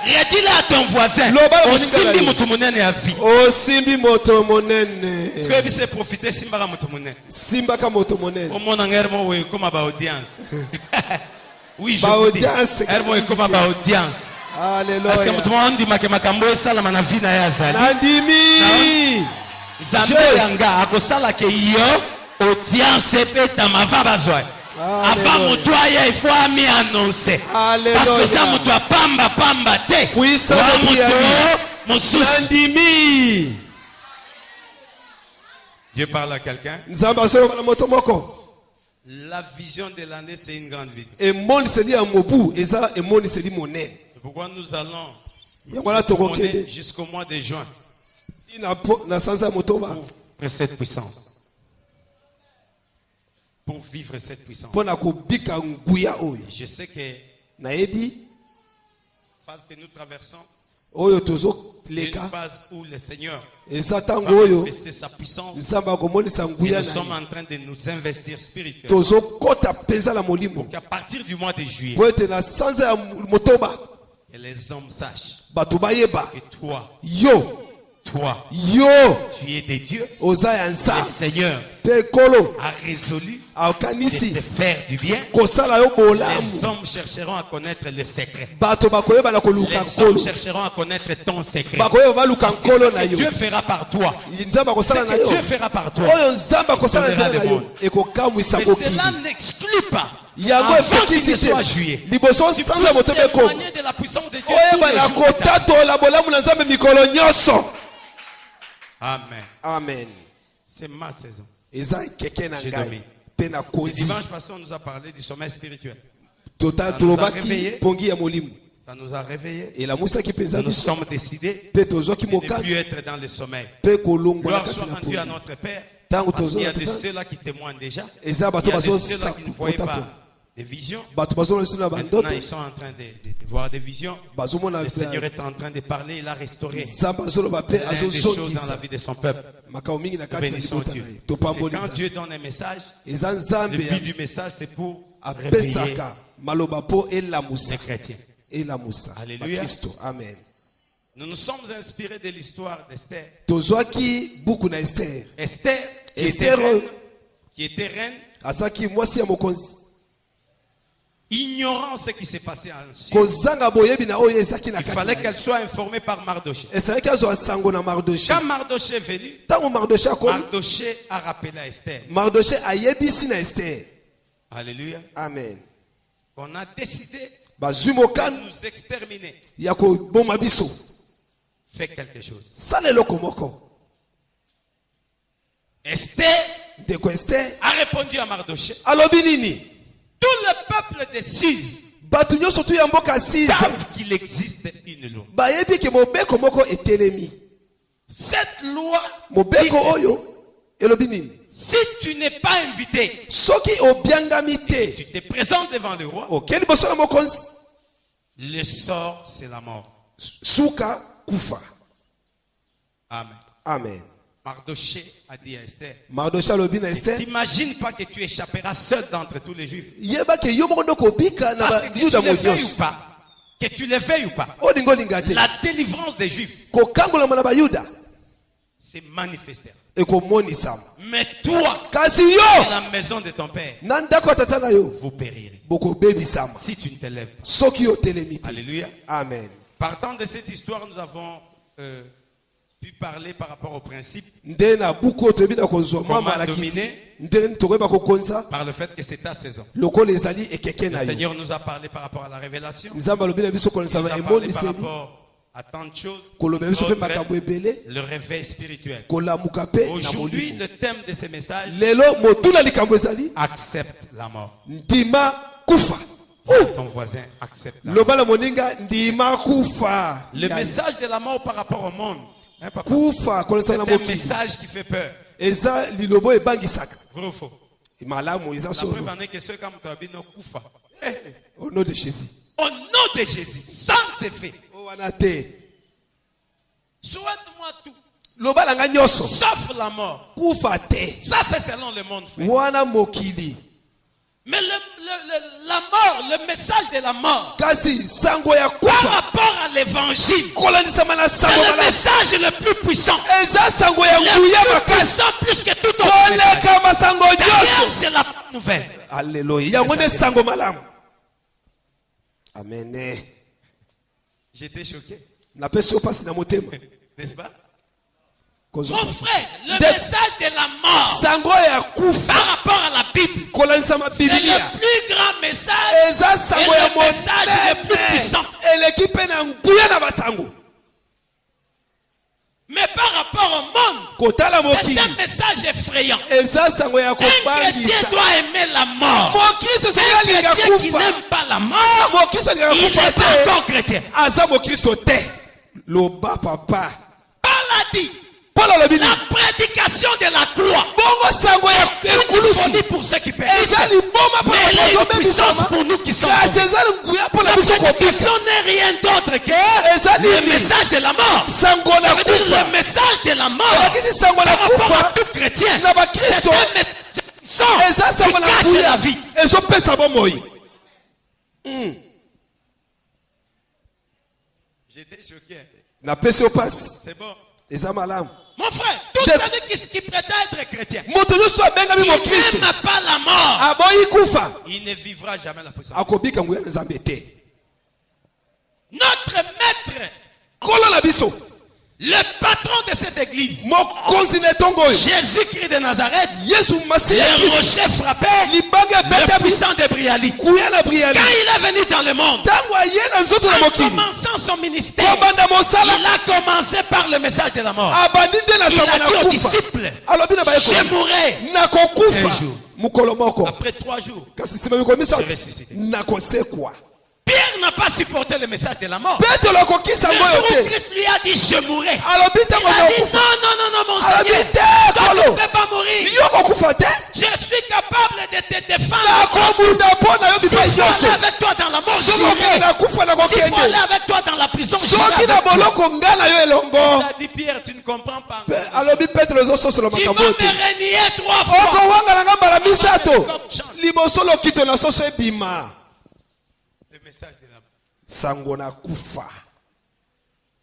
S2: redis là à ton voisin.
S1: Loba la
S2: Osimbi
S1: moninga
S2: mutu munene ya vie.
S1: osimbi moto monene
S2: Est-ce que vous profiter simba ka mutu munene?
S1: simbaka moto monene
S2: Au monde en hermo we comme ba audience. Oui, je
S1: Ba
S2: vous dis.
S1: audience,
S2: Hermo we comme ba audience. Parce que
S1: Alléluia
S2: mutu mundi make makambo esala na vie na ya zali.
S1: nandimi
S2: Zambe
S1: Yes.
S2: yanga akosala ke yo audience ebeta mava bazwa. Avant mutoya il faut ami annoncer.
S1: Alléluia.
S2: Parce que ça mutoa pamba te.
S1: Puissant
S2: Wa
S1: de prière.
S2: muto mususu.
S1: nandimi
S2: Dieu parle à quelqu'un.
S1: nzambe asoloba na moto moko
S2: La vision de l'année c'est une grande vision.
S1: emoniseli ya mobu eza emoniseli monene
S2: C'est pourquoi nous allons
S1: yango wana tokokende
S2: jusqu'au mois de juin
S1: na sanza ya motoba
S2: pour cette puissance. Pour vivre cette puissance.
S1: mpo na kobika nguya oyo
S2: Je sais que
S1: nayebi
S2: la phase que nous traversons,
S1: oyo
S2: c'est une
S1: tozoleka
S2: phase où le Seigneur
S1: eza
S2: va
S1: ntango oyo
S2: manifester sa puissance.
S1: nzambe akomonisa
S2: Et
S1: nguya
S2: nous
S1: na
S2: sommes
S1: ye
S2: en train de nous investir spirituellement.
S1: tozokɔta mpenza na molimo
S2: Qu'à partir du mois de juillet,
S1: po ete na sanza ya motoba
S2: que les hommes sachent
S1: bato bayeba
S2: que toi,
S1: yo
S2: tu es des dieux.
S1: oza ya
S2: Le
S1: nzambe
S2: Seigneur
S1: mpe nkolo
S2: a résolu de
S1: akanisi
S2: te faire du bien.
S1: kosala yo
S2: Les
S1: bolamu
S2: hommes chercheront à connaître le secret.
S1: bato bakoyeba na koluka
S2: Les hommes
S1: nkolo
S2: chercheront à connaître ton secret.
S1: bakoyeba baluka
S2: Parce que
S1: nkolo
S2: ce
S1: na
S2: que
S1: yo
S2: Dieu fera par toi.
S1: nzambe akosala
S2: Ce
S1: na
S2: que
S1: yo
S2: Dieu fera par toi.
S1: oyo nzambe akosala na
S2: Donnera
S1: nzela na
S2: le
S1: yo
S2: monde.
S1: ekokamwisa
S2: Mais
S1: mokili
S2: cela n'exclut pas.
S1: yango
S2: Avant qu'il
S1: efekisi
S2: ne
S1: te
S2: soit juillet.
S1: liboso
S2: Tu
S1: sanza ya
S2: peux
S1: motoba ekoma
S2: témoigner de la puissance de Dieu tous
S1: oyeba
S2: les
S1: na
S2: jours de ta vie.
S1: kotatola bolamu na nzambe mikolo nyonso
S2: Amen.
S1: amen
S2: C'est ma saison.
S1: eza keke na
S2: J'ai
S1: ngai
S2: dormi.
S1: mpe na
S2: Le
S1: kozi
S2: dimanche passé, on nous a parlé du sommeil spirituel.
S1: tolobaki
S2: réveillé.
S1: pongi ya molimo
S2: Ça nous a réveillés.
S1: elamusaki mpenza
S2: Nous nous
S1: biso
S2: sommes décidés
S1: mpe tozwaki
S2: de ne
S1: mokano
S2: plus être dans le sommeil.
S1: mpe kolongwa na
S2: Gloire
S1: kati
S2: soit
S1: na
S2: rendue à
S1: pongi
S2: notre Père.
S1: ntango
S2: Parce qu'il y a de
S1: tozwa
S2: ceux-là qui témoignent déjà.
S1: eza
S2: Il
S1: bato
S2: y a de ceux-là qui ne voyaient
S1: bazokotatola
S2: pas des visions.
S1: bato bazomona biso na
S2: Maintenant,
S1: bandoto
S2: ils sont en train de voir des visions.
S1: bazomona
S2: Le Seigneur est en train de parler. Il a restauré
S1: nzambe azoloba mpe
S2: plein de choses dans la
S1: azozongisa
S2: vie de son peuple.
S1: makambo mingi na
S2: Nous
S1: kati na
S2: bénissons
S1: libota
S2: Dieu.
S1: na ye
S2: C'est
S1: topamboli
S2: quand
S1: nzambe
S2: Dieu donne un message,
S1: eza
S2: le
S1: nzambe
S2: but du message c'est pour réveiller
S1: apesaka maloba mpo
S2: les
S1: elamusa
S2: chrétiens.
S1: elamusa
S2: Alléluia.
S1: bakristo amen
S2: Nous nous sommes inspirés de l'histoire d'Esther.
S1: tozwaki buku na ester
S2: Esther,
S1: Esther,
S2: qui était reine,
S1: azalaki mwasi ya mokonzi
S2: ignorant ce qui s'est passé ensuite.
S1: kozanga boyebi na oyo ezalaki na
S2: Il fallait
S1: kati
S2: qu'elle soit informée par Mardoché.
S1: ezalaki azwa sango na mardoche
S2: Quand Mardoché est venu,
S1: ntango mardoche akomi
S2: Mardoché a rappelé à Esther.
S1: mardoche ayebisi na ester
S2: Alléluia.
S1: amen
S2: On a décidé
S1: bazwi
S2: de
S1: mokano
S2: nous exterminer.
S1: ya koboma biso
S2: Fais quelque chose.
S1: sala eloko moko
S2: Esther
S1: ndeko ester
S2: a répondu à Mardoché.
S1: alobi nini
S2: Tout le peuple de Suse
S1: bato nyonso tu ya mboka sise
S2: savent qu'il existe une loi.
S1: bayebi ke mobeko moko etelemi
S2: Cette loi dit
S1: mobeko
S2: ceci.
S1: oyo elobi nini
S2: Si tu n'es pas invité,
S1: soki obiangami te
S2: tu te présentes devant le roi,
S1: okei liboso na mokonzi
S2: le sort c'est la mort.
S1: suka kufa
S2: Amen.
S1: amen
S2: Mardoché a dit à Esther,
S1: mardoche alobi na ester
S2: t'imagines pas que tu échapperas seul d'entre tous les juifs.
S1: yeba ke yo moko nde okobika na
S2: Parce que tu
S1: bayuda
S2: le veuilles ou
S1: nyonso
S2: pas, que tu le veuilles ou pas,
S1: olingi olinga te
S2: la délivrance des juifs
S1: kokangolama na bayuda
S2: s'est manifestée.
S1: ekomonisama
S2: Mais toi,
S1: kasi
S2: et
S1: yo
S2: la maison de ton père,
S1: na ndako ya tata na yo
S2: vous périrez.
S1: bokobebisama
S2: Si tu ne te lèves pas.
S1: soki otelemi te
S2: Alléluia.
S1: amen
S2: Partant de cette histoire, nous avons pu parler par rapport au principe,
S1: nde na buku oyo toyebi na kozwa mwa
S2: Comment
S1: malakisi
S2: dominer?
S1: ndenge tokoyeba kokonza
S2: par le fait que c'est ta saison.
S1: lokola ezali ekeke
S2: Le
S1: na yo
S2: Seigneur nous a parlé par rapport à la révélation.
S1: nzambe alobi na biso
S2: Il nous
S1: kolesama
S2: a parlé par
S1: emoniseli
S2: rapport à tant de choses.
S1: kolobela biso mpe
S2: D'autres,
S1: makambo ebele
S2: le réveil spirituel.
S1: kolamuka mpe na
S2: Aujourd'hui,
S1: molimo
S2: le thème de ce message,
S1: lelo motuna likambo ezali
S2: accepte la mort.
S1: ndima kufa
S2: Ton voisin accepte la mort.
S1: loba na moninga ndima kufa
S2: Le message de la mort par rapport au monde, hein, papa?
S1: kufa
S2: C'est
S1: kolesana na
S2: un
S1: mokili
S2: message qui fait peur.
S1: eza lilobo ebangisaka
S2: Vrai ou faux?
S1: malamu eza
S2: La
S1: solo
S2: preuve en est que ceux comme toi, bino kufa.
S1: au nom de jésus
S2: Au nom de Jésus, sans effet.
S1: o wana te
S2: Souhaite-moi tout.
S1: loba langa nyoso
S2: sauf la mort.
S1: kufa te
S2: Ça, c'est selon le monde, frère.
S1: wana mokili
S2: Mais la mort, le message de la mort,
S1: kasi sango ya
S2: par
S1: kufa
S2: rapport à l'évangile,
S1: kolandisama na
S2: c'est
S1: sango
S2: le
S1: malamu
S2: message le plus puissant.
S1: eza sango ya
S2: Le
S1: nguya
S2: plus
S1: makasi
S2: puissant plus que tout autre message.
S1: koleka masango
S2: D'ailleurs,
S1: nyonso
S2: c'est la bonne nouvelle.
S1: Alléluia yango nde sango malamu amen.
S2: J'étais choqué,
S1: napesi yo mpasi na motema
S2: n'est-ce pas?
S1: kozwa
S2: Mon
S1: mpasi.
S2: frère, le
S1: Nde-
S2: message de la mort
S1: sango ya kufa
S2: par rapport à la Bible,
S1: kolandisama
S2: c'est
S1: bibilia
S2: le plus grand message
S1: eza
S2: et
S1: sango ya
S2: le message le plus
S1: monene
S2: puissant.
S1: eleki mpe na nguya na basango
S2: Mais par rapport au monde,
S1: kotala
S2: c'est
S1: mokili
S2: un message effrayant.
S1: eza sango ya
S2: Un chrétien
S1: kobangisa
S2: doit aimer la mort.
S1: mokristo
S2: Un
S1: sengeli alinga
S2: chrétien qui
S1: kufa
S2: n'aime pas la mort,
S1: mokristo alingaka
S2: il
S1: kufa
S2: n'est pas
S1: te
S2: encore chrétien.
S1: aza mokristo te loba papa
S2: Paul a dit,
S1: paul alobi
S2: la prédication de la croix
S1: bongo sango ya
S2: est
S1: ekulusu
S2: disponible pour ceux qui périssent.
S1: eza liboma mpo
S2: Mais
S1: na
S2: elle est une puissance
S1: bozobebisama
S2: pour nous qui sommes
S1: kasi
S2: sauvés.
S1: eza nguya mpo na
S2: La
S1: biso kobika
S2: prédication n'est rien d'autre
S1: Eza
S2: que le
S1: nini?
S2: message de la mort.
S1: sango
S2: Ça
S1: na
S2: veut dire
S1: kufa
S2: le message de la mort
S1: elakisi sango na
S2: par rapport à
S1: kufa
S2: tout chrétien.
S1: na
S2: C'est
S1: bakristo
S2: un message puissant
S1: eza
S2: qui
S1: sango na
S2: cache
S1: nguya
S2: la vie.
S1: ezopesa bomoi
S2: J'étais choqué.
S1: napesi yo mpasi
S2: C'est bon.
S1: eza malamu
S2: Mon frère, tout
S1: De-
S2: celui qui prétend être chrétien,
S1: moto nyonso abengami
S2: il
S1: mokristo
S2: n'aime pas la mort,
S1: aboyi kufa
S2: il ne vivra jamais la puissance.
S1: akobika nguya na nzambe te
S2: Notre maître,
S1: kolo na biso
S2: le patron de cette église,
S1: mokonzi na etongo oyo
S2: Jésus-Christ de Nazareth,
S1: yesu masihi ya
S2: le
S1: kristo
S2: rocher frappé,
S1: libanga
S2: le
S1: ebeta
S2: puissant de Briali.
S1: kuya na briali
S2: Quand il est venu dans le monde,
S1: ntango aye na nzoto na
S2: en
S1: mokili
S2: commençant son ministère,
S1: kobanda mosala
S2: il a commencé par le message de la mort.
S1: abandi nde na
S2: Il
S1: sango
S2: a
S1: na
S2: dit aux
S1: kufa
S2: disciples,
S1: alobi na
S2: je
S1: bayekoli
S2: mourrai.
S1: nakokufa
S2: Un jour.
S1: mokolo moko
S2: Après 3 jours,
S1: kasi nsima mikolo misato
S2: Je ressuscité.
S1: nakosekwa
S2: Pierre n'a pas supporté le message de la mort.
S1: petelo akokisa
S2: Le
S1: ngo
S2: jour
S1: oyo
S2: où
S1: te
S2: Christ lui a dit, je mourrai.
S1: alobi
S2: Il
S1: ntango
S2: a dit,
S1: nakokufa
S2: non, mon
S1: alobi
S2: Seigneur,
S1: te
S2: toi, tu
S1: kolo
S2: ne peux pas mourir.
S1: yo kokufa te
S2: Je suis capable de te défendre.
S1: nakobunda mpo na yo
S2: Si
S1: bipai
S2: je peux
S1: nyonso
S2: aller avec toi dans la mort,
S1: soki okende
S2: j'irai.
S1: nakufa
S2: Si je peux aller
S1: nakokende
S2: avec toi dans la prison,
S1: soki
S2: j'irai
S1: na
S2: avec toi.
S1: boloko nga na yo elongo
S2: Il a dit, Pierre, tu ne comprends pas.
S1: alobi petelo ezososola
S2: Tu vas
S1: makambo oyo te
S2: me renier 3 fois.
S1: okowangala mbala misato liboso lokito na soso ebima
S2: Le message de la mort.
S1: sango na kufa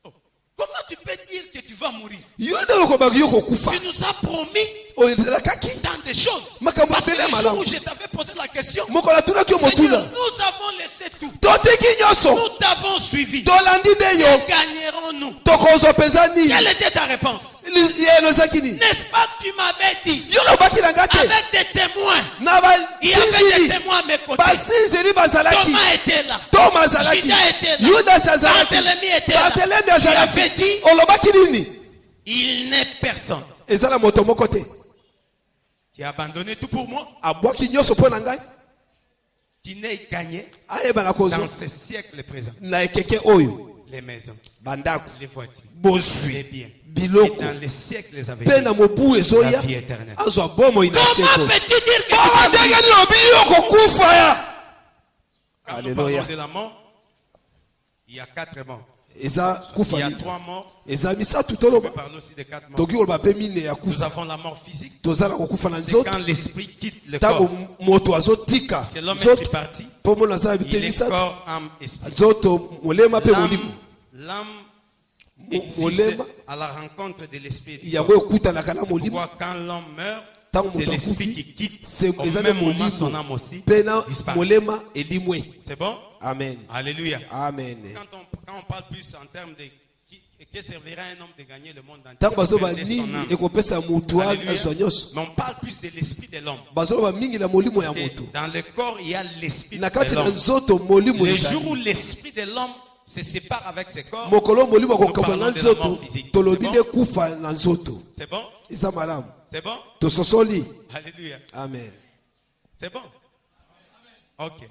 S2: Oh, comment tu peux dire que tu vas mourir?
S1: yo nde okobaki yo kokufa
S2: Tu nous as promis
S1: oyo ezelakaki
S2: tant de choses.
S1: makambo
S2: Parce que
S1: ebele
S2: le jour
S1: malamu
S2: où je t'avais posé la question,
S1: mokolo atunaki yo
S2: Seigneur,
S1: motuna
S2: nous avons laissé tout.
S1: totiki nyonso
S2: Nous t'avons suivi.
S1: tolandi nde yo
S2: Gagnerons-nous?
S1: tokozwa mpenza nini
S2: Quelle était ta réponse?
S1: yeno ezaki nini
S2: N'est-ce pas que tu m'avais dit
S1: yo lobaki na nga te
S2: avec des témoins?
S1: na
S2: Il y avait des
S1: basinzili
S2: témoins à mes côtés.
S1: basinzili bazalaki
S2: Thomas était là.
S1: toma azalaki
S2: Judas était là.
S1: yudas azalaki
S2: Barthélemy était là.
S1: bartelemi
S2: Tu avais
S1: azalaki
S2: dit,
S1: olobaki nini
S2: il n'est personne
S1: eza na moto moko te
S2: qui a abandonné tout pour moi,
S1: abwaki nyonso mpo na ngai
S2: qui n'est gagné
S1: ayeba na kozwa
S2: dans ce siècle présent.
S1: na ekeke oyo
S2: Les maisons,
S1: bandako
S2: les voitures, les
S1: bozwi
S2: biens. Et
S1: biloko
S2: dans les siècles à
S1: mpe
S2: venir.
S1: na mobu ezoya
S2: La vie éternelle.
S1: azwa bomoi na
S2: Comment
S1: seko
S2: peux-tu dire que tu
S1: bongo
S2: vas
S1: ndenge
S2: mourir?
S1: nilobi yo kokufa ya
S2: Quand nous
S1: Alléluia.
S2: parlons de la mort, il y a 4 morts.
S1: eza
S2: Il
S1: kufa
S2: y a
S1: nini
S2: 3 morts.
S1: eza misatu
S2: On peut
S1: toloba
S2: parler aussi de 4 morts.
S1: toki koloba mpe mine ya
S2: Nous
S1: kufa
S2: avons la mort physique.
S1: toza na kokufa na
S2: C'est
S1: nzoto
S2: quand l'esprit quitte le
S1: ntango
S2: corps.
S1: moto azotika
S2: Parce que l'homme est
S1: nzoto
S2: triparti.
S1: mpo mona aza na
S2: Il
S1: bite
S2: est
S1: misato
S2: corps, âme, esprit.
S1: nzoto molema mpe molimo
S2: L'âme
S1: molema
S2: existe à la rencontre de l'esprit. et du
S1: yango
S2: corps.
S1: ekutanaka na molimo
S2: Pourquoi quand l'homme meurt,
S1: ntango
S2: c'est
S1: moto
S2: l'esprit qui
S1: akufi
S2: quitte.
S1: c'est
S2: Au
S1: eza na
S2: même moment, son
S1: molimo
S2: âme aussi
S1: mpe na
S2: disparaît.
S1: molema elimwe
S2: C'est bon?
S1: amen
S2: Alléluia.
S1: amen
S2: Quand on parle plus en termes de que servira un homme de gagner le monde entier,
S1: ntango bazoba
S2: perdre son
S1: nini
S2: âme.
S1: ekopesa motu
S2: Alléluia.
S1: azwa nyonso
S2: Mais on parle plus de l'esprit de l'homme.
S1: bazoloba mingi na molimo ya
S2: Et
S1: motu
S2: dans le corps, il y a l'esprit
S1: na
S2: de
S1: kati na
S2: l'homme.
S1: nzoto molimo
S2: Le jour où
S1: ezali
S2: l'esprit de l'homme se sépare avec ses corps,
S1: mokolo molimo
S2: nous
S1: akokamba na
S2: parlons de la mort
S1: nzoto
S2: physique.
S1: tolobi
S2: C'est
S1: nde
S2: bon?
S1: kufa na nzoto
S2: C'est bon?
S1: eza malamu
S2: C'est bon?
S1: tososoli
S2: Alléluia.
S1: amen
S2: C'est bon? Ok.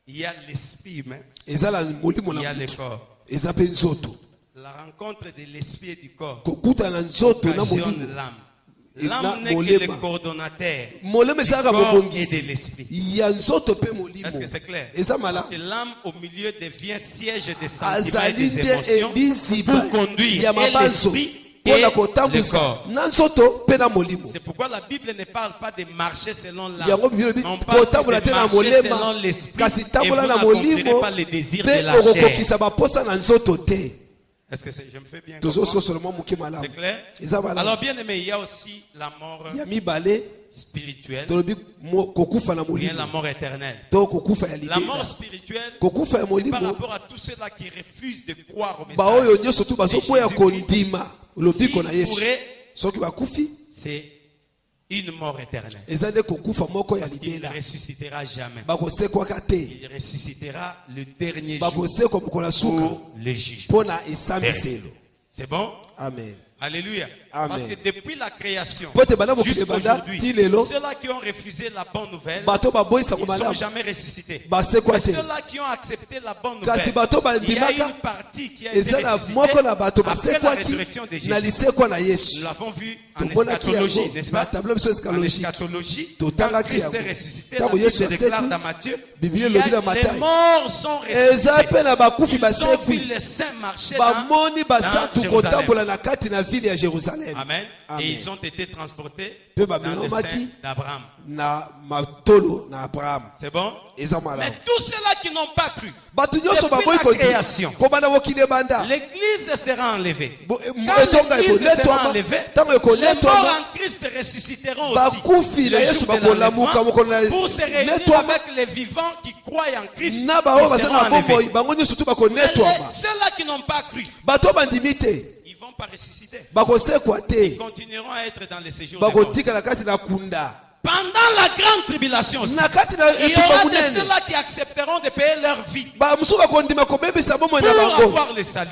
S2: Il y a l'esprit humain,
S1: eza na molimo
S2: il y a
S1: na
S2: le
S1: motu
S2: corps.
S1: eza mpe nzoto
S2: La rencontre de l'esprit et du corps
S1: kokuta na nzoto na
S2: occasionne
S1: molimo
S2: l'âme.
S1: Et na
S2: L'âme n'est que
S1: molema.
S2: le coordonnateur
S1: molemo
S2: du
S1: ezalaka
S2: corps et de
S1: mobongisi
S2: l'esprit.
S1: ya nzoto mpe molimo
S2: Est-ce que c'est clair?
S1: eza
S2: Parce
S1: malamu
S2: que l'âme au milieu devient siège des sentiments et
S1: azali
S2: des
S1: nde
S2: émotions
S1: elisiba
S2: pour conduire
S1: ya
S2: et
S1: mabanzo
S2: l'esprit et le corps.
S1: C'est
S2: C'est pourquoi la Bible ne parle pas de marcher selon l'âme.
S1: yango Bible
S2: On parle de marcher selon l'esprit et vous n'accomplirez pas les désirs de la chair. Est-ce que je me fais bien comprendre? C'est clair? Alors bien aimé, il y a aussi la mort spirituelle ou bien la mort éternelle. La mort spirituelle, c'est par rapport à tous ceux-là qui refusent de croire au message de Jésus-Christ. C'est une mort éternelle. Il ne ressuscitera jamais. Il ressuscitera le dernier jour pour le jugement. C'est bon?
S1: Amen.
S2: Alléluia.
S1: Amen.
S2: Parce que depuis la création
S1: jusqu'à
S2: aujourd'hui, ceux-là qui ont refusé la bonne nouvelle, ils ne sont jamais ressuscités. Mais ceux-là qui ont accepté la bonne nouvelle, il y a une partie qui a été ressuscitée après la résurrection de Jésus. Nous l'avons vu en eschatologie, n'est-ce pas? En eschatologie, quand Christ est ressuscité, la Bible déclare dans Matthieu, les morts sont ressuscités. Ils ont vu les saints marcher dans Jérusalem. Amen. Et ils ont été transportés dans le sein d'Abraham. C'est bon? Mais tous ceux-là qui n'ont pas cru, depuis la création, l'église sera enlevée. Quand l'église sera enlevée, les morts en Christ ressusciteront aussi le jour de l'enlèvement pour se réunir avec les vivants qui croient en Christ. Ils seront enlevés. Mais ceux-là qui n'ont pas cru, ils ne vont pas ressusciter. Ils continueront à être dans les séjours de mort. Pendant la grande tribulation aussi, il y aura de ceux-là qui accepteront de payer leur vie pour avoir le salut.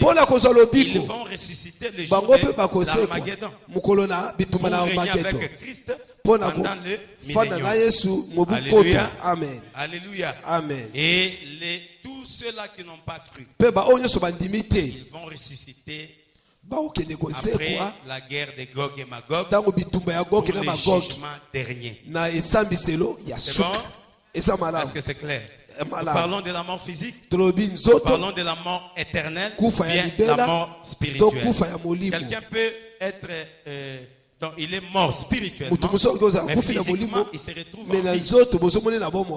S2: Ils vont ressusciter le jour de l'Armageddon pour régner avec Christ pendant le millénium. Alléluia.
S1: Amen.
S2: Alléluia.
S1: Amen.
S2: Et tous ceux-là qui n'ont pas cru, ils vont ressusciter après la guerre de Gog et Magog pour le jugement dernier. C'est bon? Est-ce que c'est clair? Nous parlons de la mort physique, nous parlons de la mort éternelle, bien la mort spirituelle. Quelqu'un peut être donc il est mort spirituellement, mais physiquement il se retrouve en vie.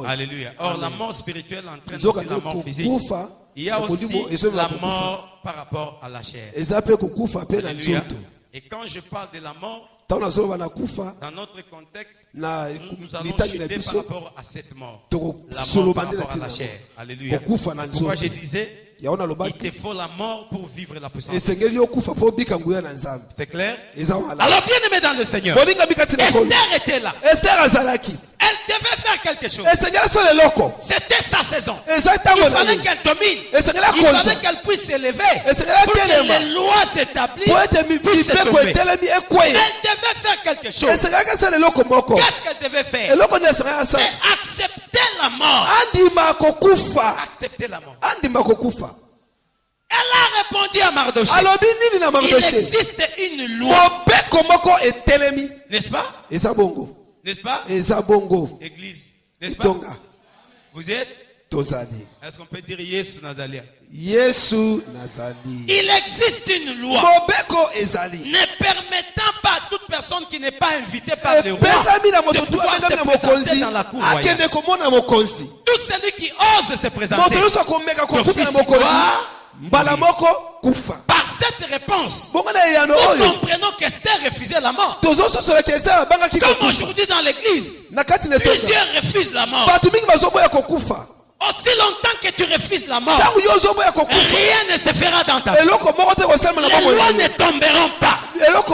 S2: Alléluia. Or la mort spirituelle entraîne aussi la mort physique. Il y a aussi la mort par rapport à la chair. Alléluia. Et quand je parle de la mort, dans notre contexte, nous allons chuter par rapport à cette mort. La mort par rapport à la chair. Alléluia. Pourquoi je disais, il te faut la mort pour vivre la puissance. C'est clair? Alors bien aimé dans le Seigneur, Esther était là. Elle devait faire quelque chose. C'était sa saison. Il fallait qu'elle domine. Il fallait qu'elle puisse s'élever pour que les lois s'établissent, puissent se tomber. Elle devait faire quelque chose. Qu'est-ce qu'elle devait faire? C'est accepter la mort. Accepter la mort. Elle a répondu à Mardochée. Il existe une loi. N'est-ce pas? N'est-ce pas? Église. N'est-ce pas? Vous êtes? Est-ce qu'on peut dire Yesu Nazalia? Il existe une loi ne permettant pas à toute personne qui n'est pas invitée par le roi de pouvoir se présenter dans la cour royale. Tout celui qui ose se présenter par cette réponse, nous comprenons qu'Esther refusait la mort. Comme aujourd'hui dans l'église, plusieurs refusent la mort. Aussi longtemps que tu refuses la mort, rien ne se fera dans ta vie. Les lois ne tomberont pas. Les lois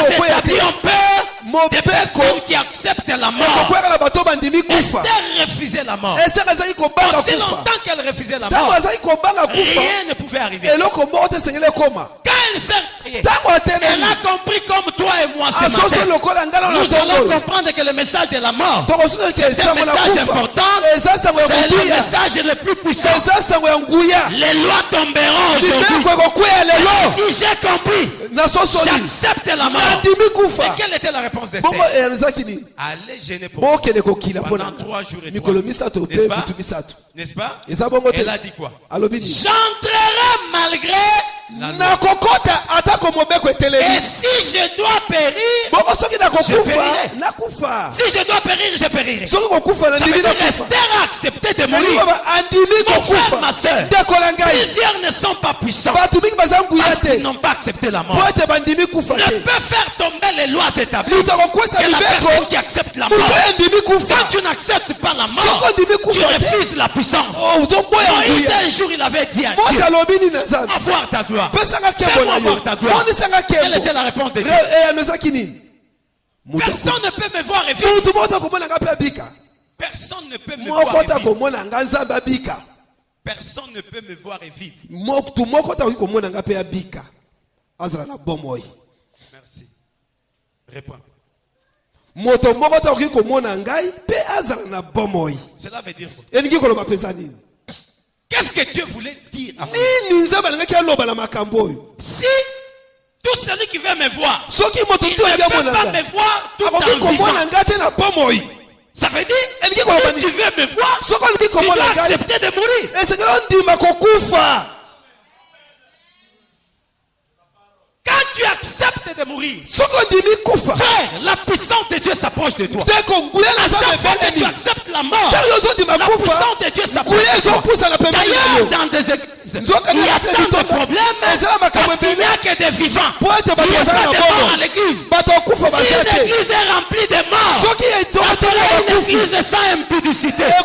S2: s'établiront peur des personnes qui acceptent la mort. Esther refusait la mort. Aussi longtemps qu'elle refusait la mort, rien ne pouvait arriver. Quand elle s'est priée, elle a compris comme toi et moi ce matin. Nous allons comprendre que le message de la mort, c'est un message important. C'est le message le plus puissant. Les lois tomberont aujourd'hui. J'ai compris. J'accepte la mort. Et quelle était la réponse d'Esther? Allez gêner pour moi pendant 3 jours et 3 nuits. N'est-ce pas? Elle a dit quoi? J'entrerai malgré la loi. Et si je dois périr, je périrai. Si je dois périr, je périrai. Ça veut dire Esther a accepté de mourir. Mon frère, ma soeur, plusieurs ne sont pas puissants parce qu'ils n'ont pas accepté la mort. Ne peut faire tomber les lois établies que la personne qui accepte la mort. Quand tu n'acceptes pas la mort, tu refuses la puissance. Moïse, un jour, il avait dit à Dieu, avoir ta gloire. Fais-moi voir ta gloire. Quelle était la réponse de Dieu? Personne ne peut me voir et vivre. Personne ne peut me voir et vivre. Personne ne peut me voir et vivre. Merci. Réponds. Cela veut dire quoi? Qu'est-ce que Dieu voulait dire à Moïse? Si tout celui qui veut me voir, il ne peut pas me voir tout en vivant. Ça veut dire, si tu veux me voir, tu dois accepter de mourir. Quand tu acceptes de mourir, frère, la puissance de Dieu s'approche de toi. À chaque fois que tu acceptes la mort, la puissance de Dieu s'approche de toi. D'ailleurs, dans des églises, il y a tant de problèmes parce qu'il n'y a que des vivants. Il n'y a pas de morts à l'église. Si l'église est remplie de morts, ça sera une église sans impudicité. Ça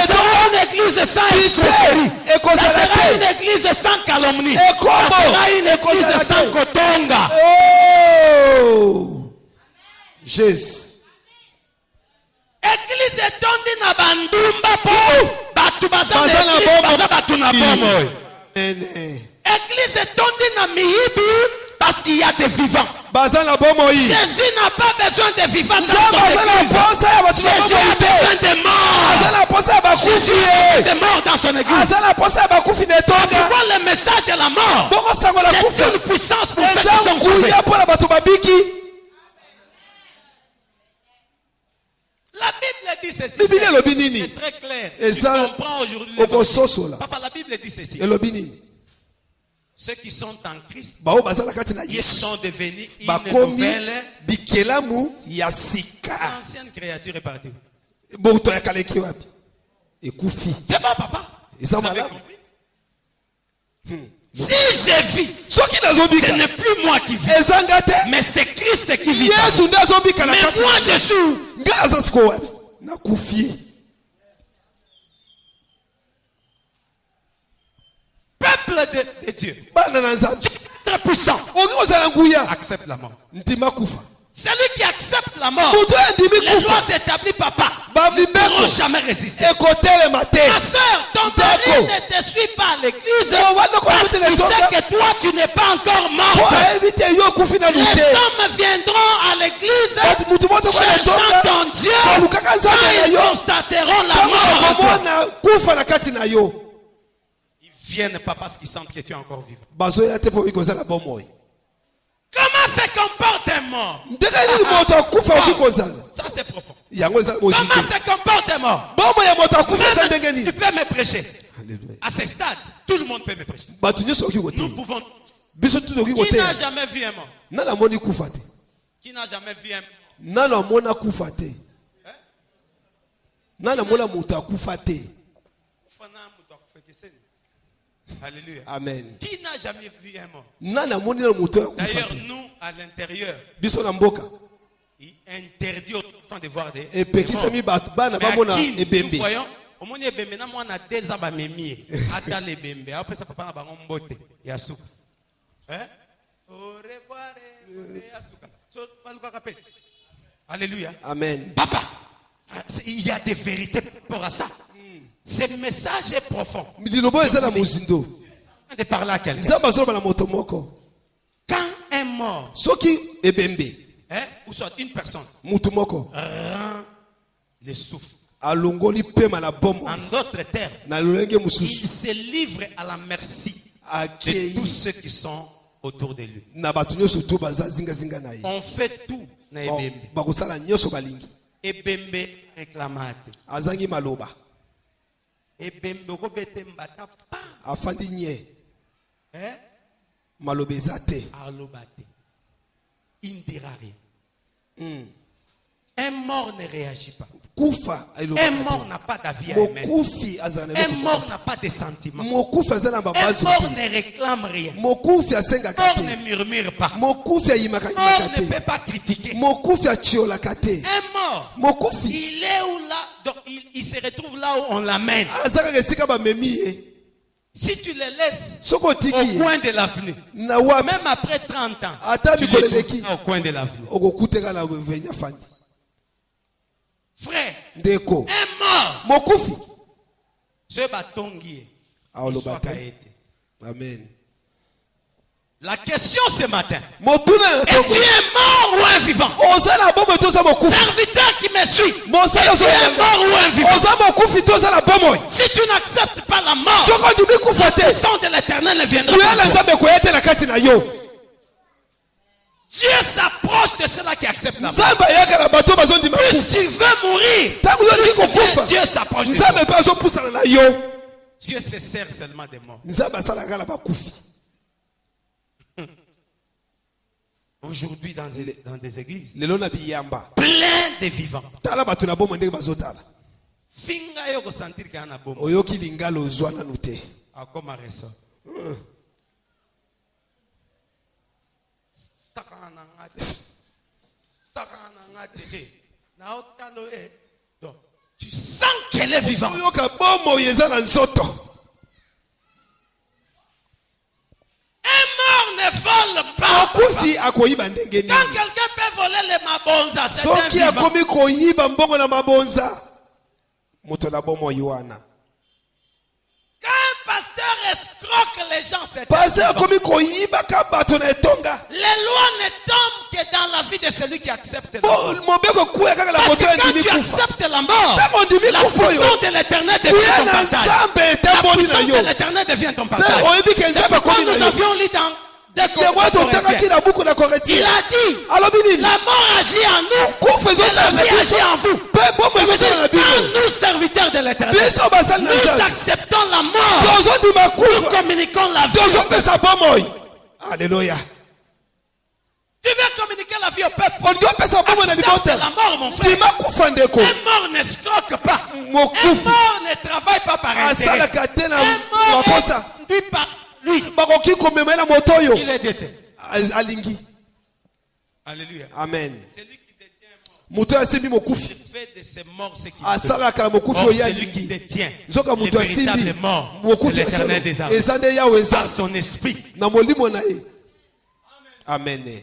S2: sera une église sans escroquerie. Ça sera une église sans calomnie. Ça sera une église sans kotonga.
S1: Jésus.
S2: Église etondi na bandumba po batu baza batu na bomo. Église etondi na mihibi parce qu'il y a des vivants. Jésus n'a pas besoin de vivants dans son église. Jésus a besoin de morts. Jésus a besoin de morts dans son église. Tu vois le message de la mort. C'est une puissance pour ceux qui sont sauvés. La Bible dit ceci. C'est très clair. Tu comprends aujourd'hui. Papa, la Bible dit ceci. Ceux qui sont en Christ, ils sont devenus une nouvelle. Ancienne créature est partie. C'est bon, papa. Vous avez compris? Si je vis, ce n'est plus moi qui vis, mais c'est Christ qui vit. Mais moi je suis. Peuple de Dieu, très puissant, accepte la mort. Celui qui accepte la mort, les lois s'établissent, papa, ne pourront jamais résister. Ma soeur, ton mari ne te suit pas à l'église parce qu'il sait que toi tu n'es pas encore mort. Les hommes viendront à l'église cherchant ton Dieu quand ils constateront la mort. Ils viennent pas parce qu'ils sentent que tu es encore vivant. Comment se comporte un mort? Ça c'est profond. Comment se comporte un mort? Même, tu peux me prêcher. À ce stade, tout le monde peut me prêcher. Nous pouvons. Qui n'a jamais vu un mort? Qui n'a jamais vu un mort? Alléluia.
S1: Amen.
S2: Qui n'a jamais vu un mort? D'ailleurs, nous, à l'intérieur, il interdit aux enfants de voir des morts. Mais nous voyons, au moins, maintenant, on a des ans, à les bébés. Après, ça, papa, on a un botte. Il y a sous. Au revoir. Alléluia.
S1: Amen.
S2: Papa, il y a des vérités pour ça. Ce message est profond. De parler à quelqu'un. Quand un mort, ou soit une personne, rend le souffle. En d'autres termes, il se livre à la merci de tous ceux qui sont autour de lui. On fait tout. Ebembe réclamate. Ebembe kobete mbata pa.
S1: Afandi nye. Malobezate.
S2: Alobate. Il ne dira rien. Un mort ne réagit pas.
S1: Kufa.
S2: Un mort n'a pas d'avis à émettre. Un mort n'a pas de sentiments. Un mort ne réclame rien. Un mort ne murmure pas. Un mort ne peut pas critiquer. Un mort, il est où là, donc il se retrouve là où on l'amène. Si tu le laisses au coin de l'avenue, même après 30 ans, tu le trouves au coin de l'avenue. Frère, un mort. Ce bâton qui est.
S1: Amen.
S2: La question ce matin, es-tu un mort ou un vivant? Serviteur qui me suit, es-tu un mort ou un vivant? Si tu n'acceptes pas la mort, le sang de l'Éternel ne viendra pas. Dieu s'approche de ceux-là qui acceptent la mort. Plus tu veux mourir, Dieu s'approche de toi. Dieu se sert seulement des morts. Aujourd'hui dans des églises, plein de vivants. Finga yo sentir qu'il y a un bon.
S1: Oyoki lingalo zwana nute.
S2: Comme un ressort. Donc, tu sens qu'elle est vivante. Un mort ne vole pas. Quand quelqu'un peut voler les mabonza, c'est un vivant. Quand un pasteur escroque les gens, c'est un vivant. Les lois ne tombent que dans la vie de celui qui accepte la mort. Parce que quand tu acceptes la mort, la puissance de l'Éternel devient ton partage. La puissance de l'Éternel devient ton partage. C'est pourquoi nous avions lu dans il a dit, la mort agit en nous, et la vie agit en vous. Quand nous, serviteurs de l'Éternel, nous acceptons la mort, nous communiquons la vie.
S1: Alléluia.
S2: Tu veux communiquer la vie au peuple? Accepte la mort, mon frère. Un mort ne escroque pas. Un mort ne travaille pas par intérêt. Un mort est conduit par lui. Il est détenu. Alléluia.
S1: Amen.
S2: Celui qui détient un mort, il fait de ces morts ce qu'il veut. Or, celui qui détient les véritables morts, c'est l'Éternel des armées. Par son esprit.
S1: Amen.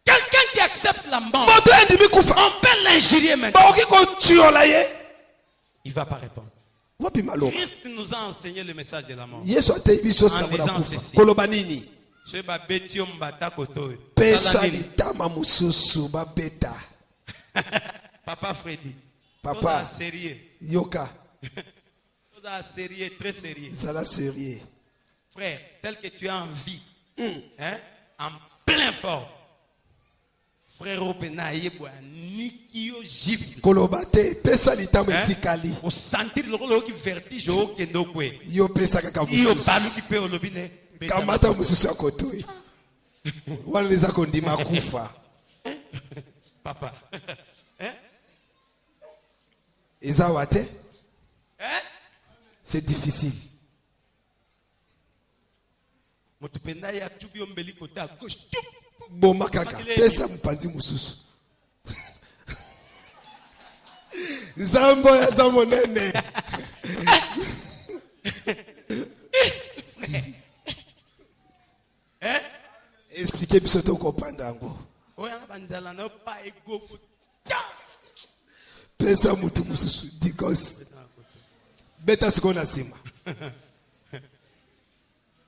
S2: Quelqu'un qui accepte la mort, on peut l'injurier maintenant. Il ne va pas répondre. Christ nous a enseigné le message de la mort. En disant ceci. Papa Freddy.
S1: Papa.
S2: Sérieux.
S1: Yoka.
S2: Sérieux, très sérieux. Frère, tel que tu es en vie, en plein fort. Frère Openaye, Nikio gifle.
S1: Kolobate, pesa litama etikali.
S2: Au sentir le vertige au kendokwe.
S1: Yo pesa kaka mususu.
S2: Yo balu ki pe olobine.
S1: Kamata mususu akotoi. Wana leza kondima kufa.
S2: Papa.
S1: Eza wate? C'est difficile.
S2: Motupenda ya tubi ombeli kota à gauche.
S1: Bomba kaka, pesa mpanzi mususu. Zambo ya zambo nene. Expliquez biso to kopanda ngo.
S2: Oya banzala na pa ego.
S1: Pesa mutu mususu digos. Beta sikona sima.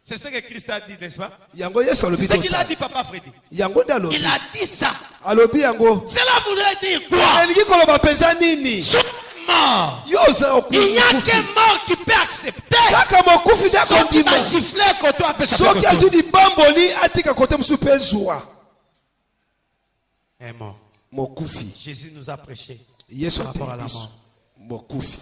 S2: C'est ce que Christ a dit, n'est-ce pas?
S1: C'est ce
S2: qu'il a dit, Papa Freddy. Il a dit ça.
S1: Cela
S2: voudrait dire quoi? Mort. Il n'y a qu'un mort qui peut accepter. Sauf qui va gifler quand toi peut est mort. Jésus nous a prêché.
S1: Yesu
S2: par rapport à la
S1: biso.
S2: mort.
S1: Mokufi.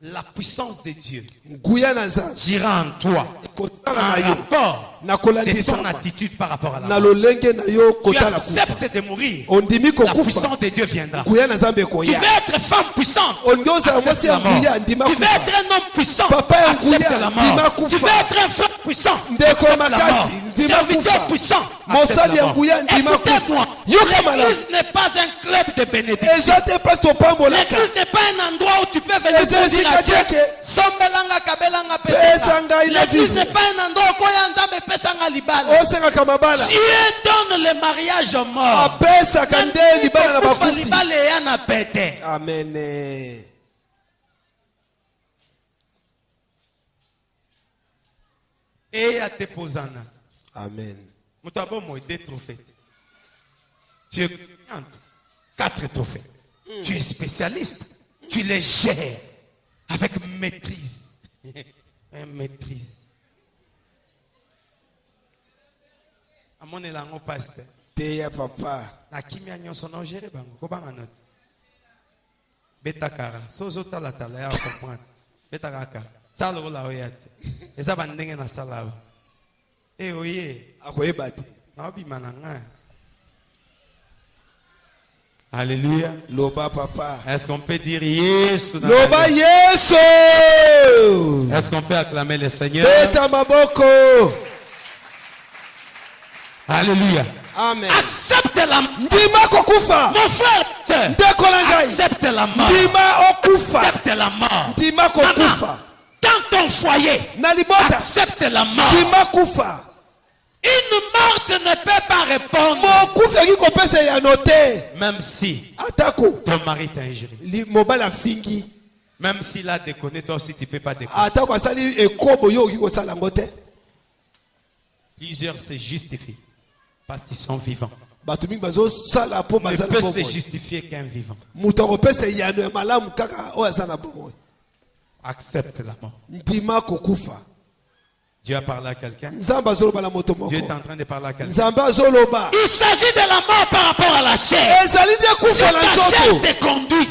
S2: La puissance de Dieu
S1: Nguya na nzambe.
S2: gira en toi
S1: Kotala
S2: en
S1: na yo.
S2: rapport
S1: Na
S2: de
S1: kolandisa.
S2: ton attitude par rapport à la
S1: Na
S2: mort.
S1: lolenge na yo
S2: Tu
S1: kotala kufa.
S2: acceptes de mourir.
S1: Ondimi
S2: La
S1: kokufa.
S2: puissance de Dieu viendra.
S1: Nguya na nzambe
S2: Tu
S1: koya.
S2: veux être femme puissante.
S1: Ondioza
S2: Accepte
S1: mwasi
S2: la
S1: ya
S2: mort.
S1: nguya ndima
S2: Tu veux
S1: kufa.
S2: être un homme puissant.
S1: Papa ya
S2: Accepte
S1: nguya
S2: la
S1: ndima
S2: mort.
S1: kufa.
S2: Tu veux être un frère puissant.
S1: Ndeko
S2: Accepte la
S1: makasi
S2: mort.
S1: ndima
S2: Serviteur
S1: kufa.
S2: puissant.
S1: Mosali ya nguya ndima
S2: Écoutez-moi.
S1: kufa. Yoka malamu.
S2: L'église n'est pas un club de bénédiction.
S1: Eza te place topambolaka.
S2: L'église n'est pas un endroit où tu peux venir
S1: Eza
S2: pour dire à Dieu,
S1: esika te ke.
S2: sombelanga kabelanga
S1: Pesa
S2: pesanga.
S1: ngai na
S2: L'église
S1: vivre.
S2: n'est pas un endroit où koya nzambe pesanga libala.
S1: Osengaka mabala.
S2: Dieu donne le mariage aux morts.
S1: Apesaka nde libala na
S2: Kufa
S1: bakufi.
S2: libala eya na pete.
S1: Amen.
S2: Eya te posana.
S1: Amen.
S2: Moto abomo 2 trophées. Tu es 4 trophées. Tu es spécialiste. Tu les gères avec maîtrise. Maîtrise. Amone lango pasteur.
S1: Teya papa.
S2: Na kimia nyonso na géré bango ko banga note. Betakara sozo tala tala ya comprendre. Betakaka. Salo la oyate. Eza bandenge na salaba. Eh oye.
S1: Akoyeba te.
S2: Na obima na nga. Alléluia.
S1: Loba papa.
S2: Est-ce qu'on peut dire Yesu?
S1: Loba Yesu.
S2: Est-ce qu'on peut acclamer le Seigneur?
S1: Beta maboko.
S2: Alléluia.
S1: Amen.
S2: Accepte la mort.
S1: Ndima kokufa.
S2: Mon frère,
S1: Ndeko na ngai.
S2: accepte la mort.
S1: Ndima okufa.
S2: Accepte la mort.
S1: Ndima kokufa.
S2: Dans ton foyer,
S1: Na libota.
S2: accepte la mort.
S1: Ndima kufa.
S2: Une morte ne peut pas répondre.
S1: Mokufa ki kopesa ya note.
S2: Même si
S1: Atako.
S2: ton mari t'a injurié.
S1: Mobala fingi.
S2: Même s'il a déconné, toi aussi tu ne peux pas déconner.
S1: Atako asali ekobo yo ki kosala ngote.
S2: Plusieurs se justifient parce qu'ils sont vivants.
S1: Bato mingi bazo sala po
S2: Ne
S1: bazala
S2: peut
S1: bongo.
S2: se justifier qu'un vivant.
S1: Muto kopesa ya no malamu kaka o azana bongo.
S2: Accepte la mort.
S1: Ndima kokufa.
S2: Dieu a parlé à quelqu'un.
S1: Nzamba zoloba na moto moko.
S2: Dieu est en train de parler à quelqu'un.
S1: Nzamba zoloba.
S2: Il s'agit de la mort par rapport à la chair.
S1: Ezali de
S2: Si
S1: kufa na
S2: ta chair
S1: nzoto.
S2: te conduit,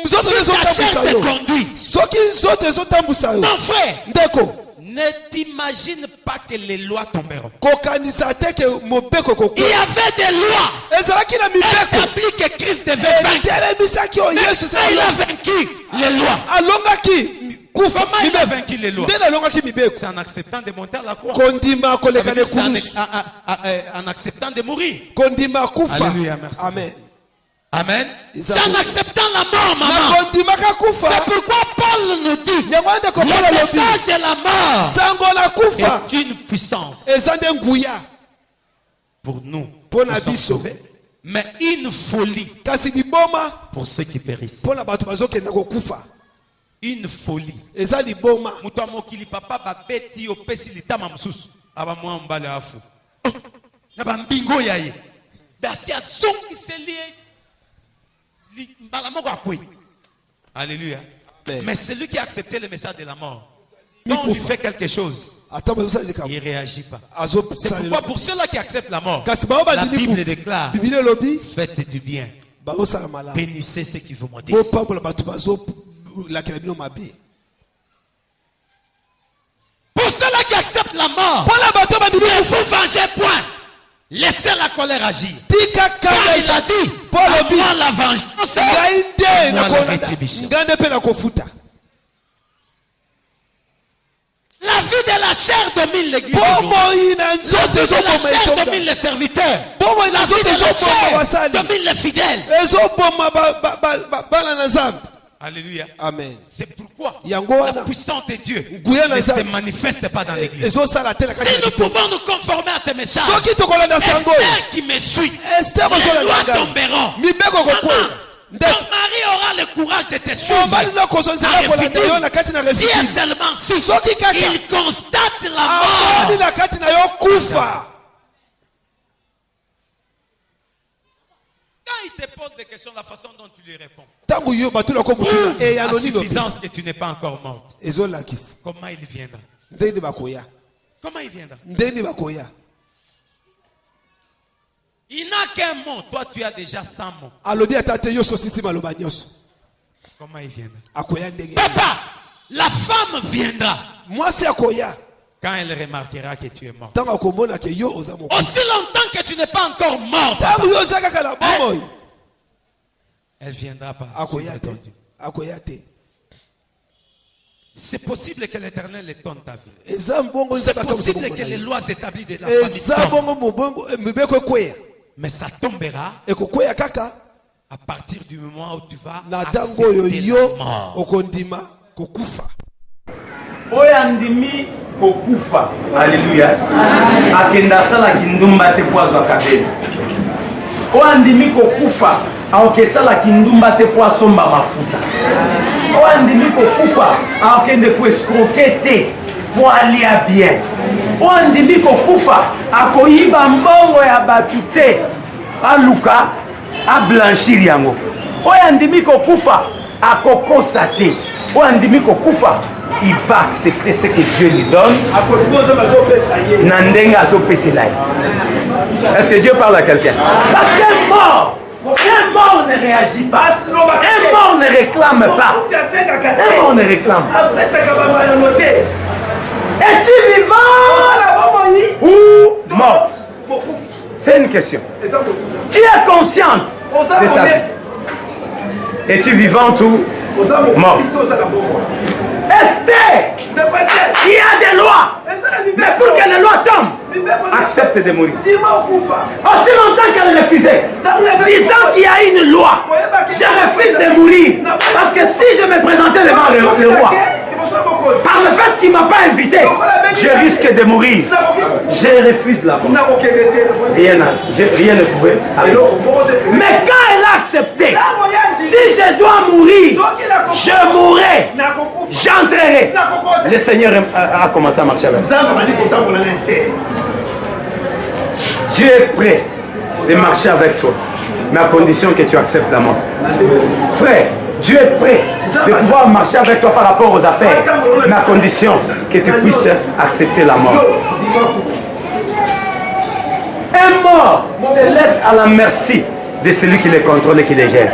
S1: Nzoto
S2: si
S1: ezo
S2: ta chair
S1: tambusa
S2: te
S1: yo.
S2: conduit,
S1: Soki nzoto ezo tambusa yo.
S2: mon frère,
S1: Ndeko.
S2: ne t'imagine pas que les lois tomberont.
S1: Kokanisa te ke mobeko
S2: Il
S1: kokwe.
S2: y avait des lois
S1: Ezalaki na mibeko.
S2: établies que Christ devait vaincre.
S1: Etelemisaki o Yesu
S2: Mais il a
S1: sala.
S2: vaincu les lois.
S1: Alongaki kufa
S2: Comment il a
S1: mibeko.
S2: vaincu les lois?
S1: Nde alongaki mibeko.
S2: C'est en acceptant de monter à la croix.
S1: Kondima koleka ne
S2: C'est en,
S1: kurusu.
S2: en acceptant de mourir.
S1: Kondima kufa.
S2: Alléluia, merci.
S1: Amen.
S2: Amen.
S1: Isa
S2: C'est en
S1: ku-
S2: acceptant la mort,
S1: Na
S2: maman.
S1: kondimaka
S2: C'est
S1: kufa.
S2: pourquoi Paul nous dit
S1: Yango ande
S2: le
S1: kopola lobi.
S2: message de la mort
S1: Sango na kufa.
S2: est une puissance
S1: Eza nde nguya.
S2: pour nous
S1: Pour la
S2: qui sommes
S1: biso.
S2: sauvés, mais une folie
S1: Kasi liboma
S2: pour ceux qui périssent.
S1: mpona bato bazokenda kokufa.
S2: Une folie.
S1: Eza liboma.
S2: Mutu amokili papa babeti opesi litama mosusu aba mwa mbale afu na bambingo ya ye basi azongiseli mbala moko akwe. Alléluia.
S1: Amen.
S2: Mais celui qui a accepté le message de la mort, quand on lui
S1: Mikufa.
S2: fait quelque chose,
S1: Ata bazosala likambo.
S2: il ne réagit pas. C'est
S1: Azosalela.
S2: pourquoi pour ceux-là qui acceptent la mort,
S1: Kasi bao
S2: la
S1: bandimi
S2: Bible
S1: kufa.
S2: déclare,
S1: Biblia elobi
S2: faites du bien,
S1: bazosala malamu.
S2: bénissez ceux qui vous maudissent.
S1: Bopambola bato bazolakela bino mabe.
S2: Pour ceux-là qui acceptent la mort,
S1: Mpona bato bandimi
S2: ne
S1: kufa.
S2: vous vengez point. Laissez la colère agir.
S1: Tika
S2: Car
S1: kanga
S2: il a
S1: eza.
S2: dit,
S1: Paul
S2: à
S1: obi.
S2: moi la vengeance,
S1: Ngai nde
S2: Moi, la
S1: nakolanda.
S2: rétribution.
S1: Ngai nde mpe nakofuta.
S2: la vie de la chair domine l'église.
S1: Bomoi na
S2: La
S1: nzoto
S2: vie de la
S1: ezoboma
S2: chair
S1: etonga.
S2: domine les serviteurs.
S1: Bomoi na
S2: La vie
S1: nzoto
S2: de la
S1: ezoboma
S2: chair
S1: basali.
S2: domine les fidèles.
S1: Ezoboma bana na Nzambe.
S2: Alléluia.
S1: Amen.
S2: C'est pourquoi
S1: Yango
S2: la
S1: wana.
S2: puissance de Dieu
S1: Nguya na
S2: ne se
S1: Nzambe.
S2: manifeste pas dans l'église.
S1: Ezosala te na kati
S2: Si
S1: na
S2: nous
S1: kitoko.
S2: pouvons nous conformer à ce message,
S1: Soki tokolanda sango oyo.
S2: Esther qui me suit,
S1: Esther
S2: les
S1: bazolanda
S2: lois
S1: ngai.
S2: tomberont.
S1: Mibeko
S2: Maman,
S1: kokwela.
S2: ton
S1: Ndeko.
S2: mari aura le courage de te suivre.
S1: Mobali na kozozela kolanda yo na kati na
S2: Si et
S1: refuge.
S2: seulement si
S1: Soki kaka.
S2: il constate la
S1: Amoni
S2: mort,
S1: na kati na yo kufa.
S2: quand il te pose des questions, la façon dont tu lui réponds,
S1: Tango yo batula ko mutuna.
S2: prouve
S1: E
S2: à
S1: yanoni no.
S2: suffisance que tu n'es pas encore morte.
S1: Ezolakisa.
S2: Comment il viendra?
S1: Ndeni bakoya.
S2: Comment il viendra?
S1: Ndeni bakoya.
S2: Il n'a qu'un mot. Toi, tu as déjà 100 mots.
S1: alobi atate yo sosisi maloba nyonso.
S2: Comment il viendra?
S1: Akoya ndenge.
S2: Papa, la femme viendra
S1: Mwasi akoya.
S2: quand elle remarquera que tu es mort.
S1: Tango akomona ke yo oza moko.
S2: Aussi longtemps que tu n'es pas encore mort, papa,
S1: Tango yo oza kaka na bomoi.
S2: elle viendra pas.
S1: Akoya te. Akoya te.
S2: C'est possible que l'Éternel étonne ta vie.
S1: Eza mbongo
S2: C'est
S1: nzaka kamuse
S2: possible
S1: bongo
S2: que
S1: na
S2: les
S1: yo.
S2: lois établies de la famille
S1: Eza
S2: tombent.
S1: bongo mubongo mibeko ekweya.
S2: Mais ça tombera
S1: Ekokweya kaka
S2: à partir du moment où tu vas
S1: na tango oyo
S2: accepter
S1: yo
S2: la mort.
S1: okondima kokufa.
S3: oyo andimi kokufa aleluya akenda asalaki ndumba te po azwaka bele oyo andimi kokufa aoke esalaki ndumba te po asomba mafuta oyo andimi kokufa aokende koescroke te po alia bien oyo andimi kokufa akoyiba mbongo ya bato te aluka ablanchir yango oyo andimi kokufa akokosa te oyo andimi kokufa il va accepter ce que Dieu lui donne. Est-ce que Dieu parle à quelqu'un? Parce qu'un mort ne réagit pas. Un mort ne réclame pas. Un mort ne réclame pas. Es-tu vivant ou mort? C'est une question. Tu es consciente de ta vie. Es-tu vivante ou mort? Esther, il y a des lois, mais pour que les lois tombent, accepte de mourir. Aussi longtemps qu'elle refusait, disant qu'il y a une loi, je refuse de mourir. Parce que si je me présentais devant le roi, par le fait qu'il ne m'a pas invité, je risque de mourir. Je refuse la mort. Rien ne pouvait arriver. Mais quand elle a accepté, si je dois mourir, je mourrai. J'entrerai. Le Seigneur a commencé à marcher avec moi. Dieu est prêt de marcher avec toi, mais à condition que tu acceptes la mort. Frère, Dieu est prêt de pouvoir marcher avec toi par rapport aux affaires, mais à condition que tu puisses accepter la mort. Un mort se laisse à la merci de celui qui les contrôle et qui les gère.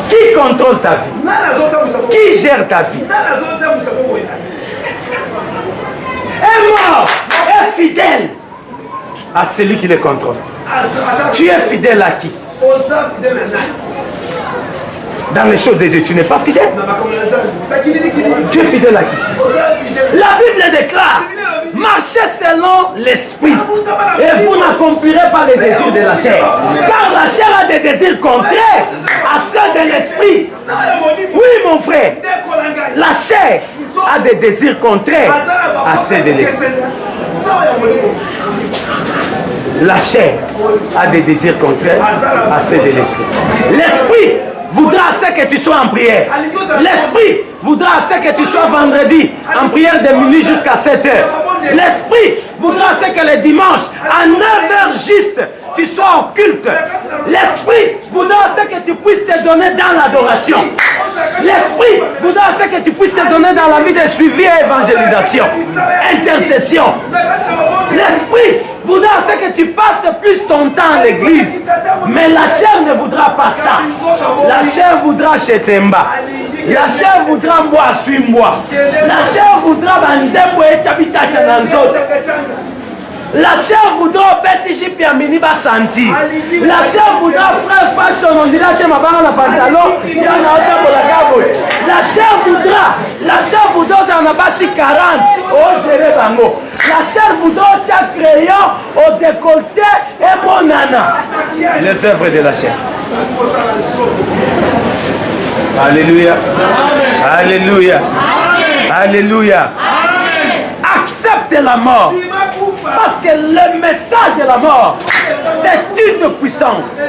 S3: Qui contrôle ta vie? Qui gère ta vie? Un mort est fidèle à celui qui les contrôle. Tu es fidèle à qui? Dans les choses de Dieu, tu n'es pas fidèle. Tu es fidèle à qui? La Bible déclare: marchez selon l'esprit et vous n'accomplirez pas les désirs de la chair. Car la chair a des désirs contraires à ceux de l'esprit. Oui, mon frère, la chair a des désirs contraires à ceux de l'esprit. La chair a des désirs contraires à ceux de l'esprit. L'esprit voudra ce que tu sois en prière. L'esprit voudra ce que tu sois vendredi en prière de minuit jusqu'à 7 heures. L'esprit voudra ce que le dimanche à 9 heures juste tu sois au culte. L'esprit voudra ce que tu puisses te donner dans l'adoration. L'esprit voudra ce que tu puisses te donner dans la vie de suivi et évangélisation, intercession. L'esprit voudra ce que tu passes plus ton temps à l'église. Mais la chair ne voudra pas ça. La chair voudra chez Temba. La chair voudra moi, suis-moi. La chair voudra banzembo et chabichacha nanzot. La chair voudra petit jip ya mini ba sentir. La chair voudra frère fashion on dirait que ma bana la pantalon il y a na autre pour la gabo. La chair voudra ça na basi 40 oh gérer bango. La chair voudra tia crayon au décolleté et mon nana. Les œuvres de la chair. Alléluia. Alléluia. Alléluia. Accepte la mort. Parce que le message de la mort, c'est une puissance.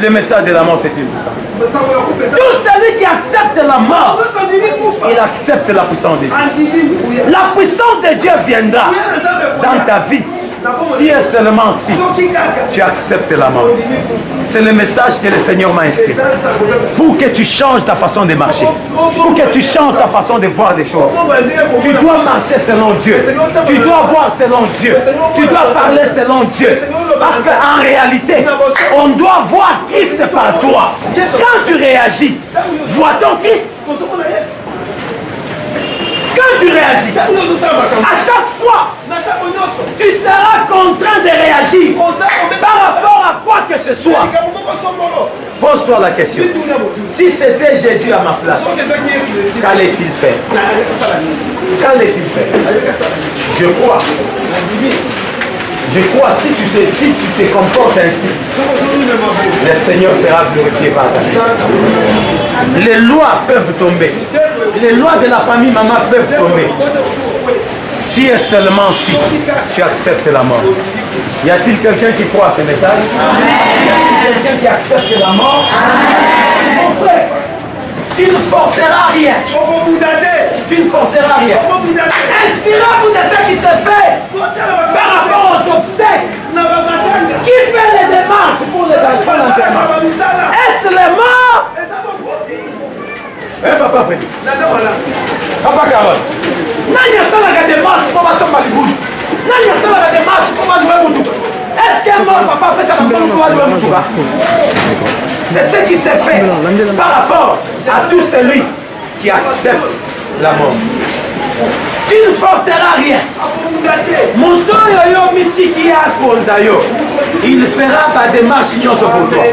S3: Le message de la mort, c'est une puissance. Tout celui qui accepte la mort, il accepte la puissance de Dieu. La puissance de Dieu viendra dans ta vie. Si et seulement si tu acceptes la mort. C'est le message que le Seigneur m'a inscrit. Pour que tu changes ta façon de marcher. Pour que tu changes ta façon de voir des choses. Tu dois marcher selon Dieu. Tu dois voir selon Dieu. Tu dois parler selon Dieu. Parce qu'en réalité, on doit voir Christ par toi. Quand tu réagis, vois-t-on Christ? Quand tu réagis, à chaque fois, tu seras contraint de réagir par rapport à quoi que ce soit. Pose-toi la question. Si c'était Jésus à ma place, qu'allait-il faire? Qu'allait-il faire? Je crois, si tu te comportes ainsi, le Seigneur sera glorifié par ta vie. Les lois peuvent tomber. Les lois de la famille maman peuvent tomber. Si et seulement si tu acceptes la mort. Y a-t-il quelqu'un qui croit à ce message? Y a-t-il quelqu'un qui accepte la mort? Mon frère, tu ne forceras rien. Tu ne forceras rien. Inspirez-vous de ce qui se fait par rapport aux obstacles. Qui fait les démarches pour les enfants d'enterrement? Est-ce les morts? Papa Freddy. Papa Carole. Nani a la démarche pour passer ma liboune? Nani a la démarche pour passer ma liboune? Est-ce qu'un mort papa après ça va pas pouvoir jouer mon tour? C'est ce qui s'est fait par rapport à tout celui qui accepte la mort. Tu ne forceras rien. Il fera ta démarche pour toi.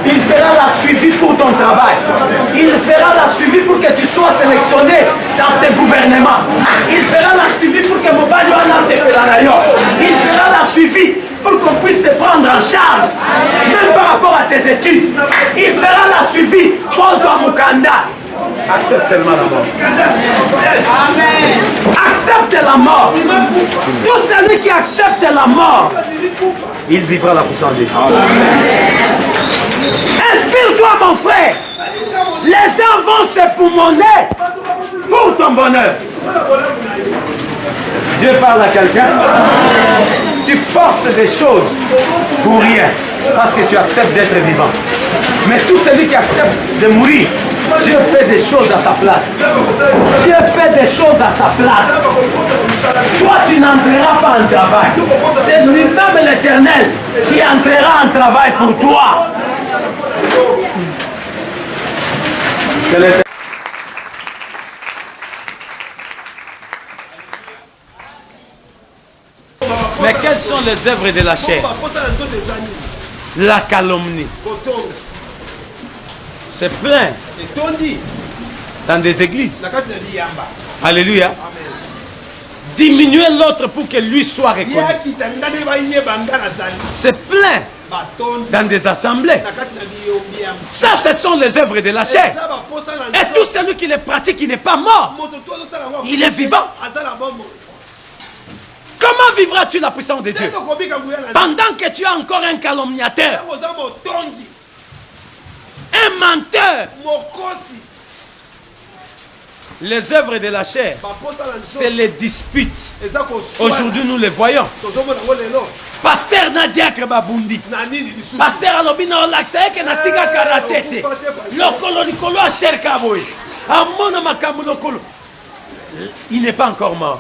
S3: Il fera la suivi pour ton travail. Il fera la suivi pour que tu sois sélectionné dans ce gouvernement. Il fera la suivi pour que Mobali se Pelanayo. Il fera la suivi pour qu'on puisse te prendre en charge, même par rapport à tes études. Il fera la suivi pour Mukanda. Accepte seulement la mort. Amen. Accepte la mort. Tout celui qui accepte la mort, il vivra la puissance de Dieu. Inspire-toi, mon frère. Les gens vont se poumonner pour ton bonheur. Dieu parle à quelqu'un. Tu forces des choses pour rien, parce que tu acceptes d'être vivant. Mais tout celui qui accepte de mourir, Dieu fait des choses à sa place. Dieu fait des choses à sa place. Toi, tu n'entreras pas en travail. C'est lui-même l'Éternel qui entrera en travail pour toi.
S2: Mais quelles sont les œuvres de la chair? La calomnie. C'est plein dans des églises. Alléluia. Diminuer l'autre pour que lui soit reconnu. C'est plein dans des assemblées. Ça, ce sont les œuvres de la chair. Et tout celui qui les pratique, il n'est pas mort. Il est vivant. Comment vivras-tu la puissance de Dieu pendant que tu es encore un calomniateur, un menteur? Les œuvres de la chair, c'est les disputes. Aujourd'hui, nous les voyons. Pasteur Nadiak Babundi, Pasteur Alobina Olaxeke Natiga Karatete, Lokolo Nikolo Acherkaboy, Amona Makamu Lokolo. Il n'est pas encore mort.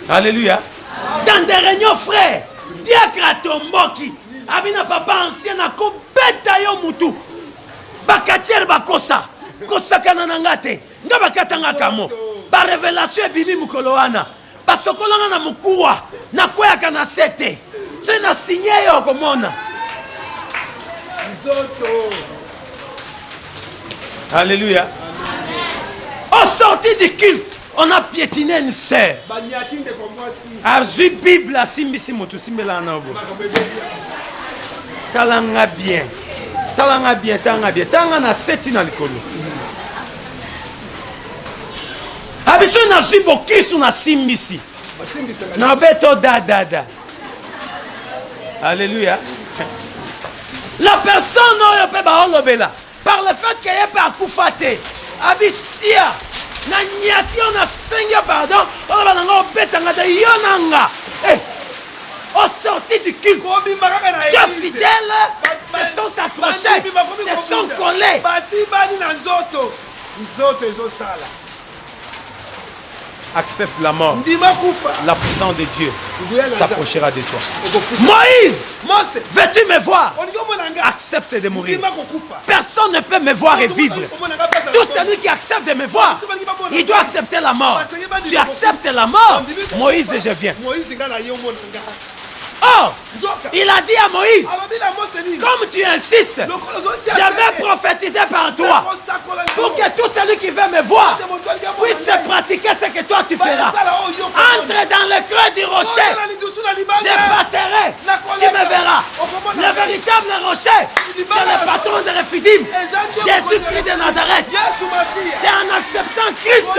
S2: Alléluia. Dans des réunions, frères, Diakra Tomboki, Abina Papa ancien, Ako Beta Yo Mutu, Bakacher Bakosa, Kosaka Nanangate, Ngabakatanga Kamo, Ba révélation Bimi Mukoloana, Basokolana na Mukua, Nakoya Kanasete, c'est na signé Yo Komona. Alléluia. Au sorti du culte, on a piétiné une sœur. Azu Bible à Simbisi Motu Simbela Nobo. Talanga bien. Talanga bien, talanga bien. Talanga na seti na likolo. Abiso na Zubo kisu na Simbisi. Na beto da. Alléluia. La personne ne peut pas olobela. Par le fait qu'elle est par Koufate. Abisia. Na nyati on a seigneur pardon, on va n'anga betanga de yonanga. Au sorti du culte, Dieu fidèle se sont accrochés, se sont collés. accepte la mort, la puissance de Dieu s'approchera de toi.
S3: Moïse, veux-tu me voir? Accepte de mourir. Personne ne peut me voir et vivre. Tout celui qui accepte de me voir, il doit accepter la mort. Tu acceptes la mort, Moïse, je viens. Oh, il a dit à Moïse, comme tu insistes, je vais prophétiser par toi pour que tout celui qui veut me voir puisse pratiquer ce que toi tu feras. Entre dans le creux du rocher, je passerai, tu me verras. Le véritable rocher, c'est le patron de Rephidim, Jésus-Christ de Nazareth. C'est en acceptant Christ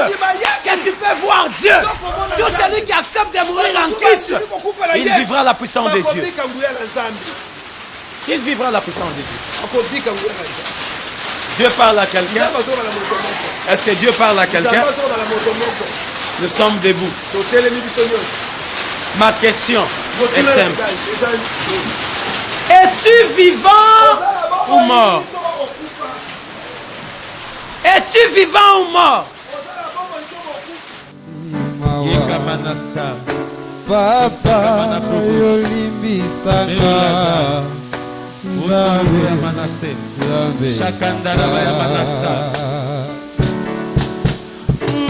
S3: que tu peux voir Dieu. Tout celui qui accepte de mourir en Christ, il vivra la puissance de Dieu. Il vivra la puissance de Dieu. Dieu parle à quelqu'un. Est-ce que Dieu parle à quelqu'un? Nous sommes debout. Ma question est simple. Es-tu vivant ou mort? Es-tu vivant ou mort?
S7: Papa yolimbisaka Nzambe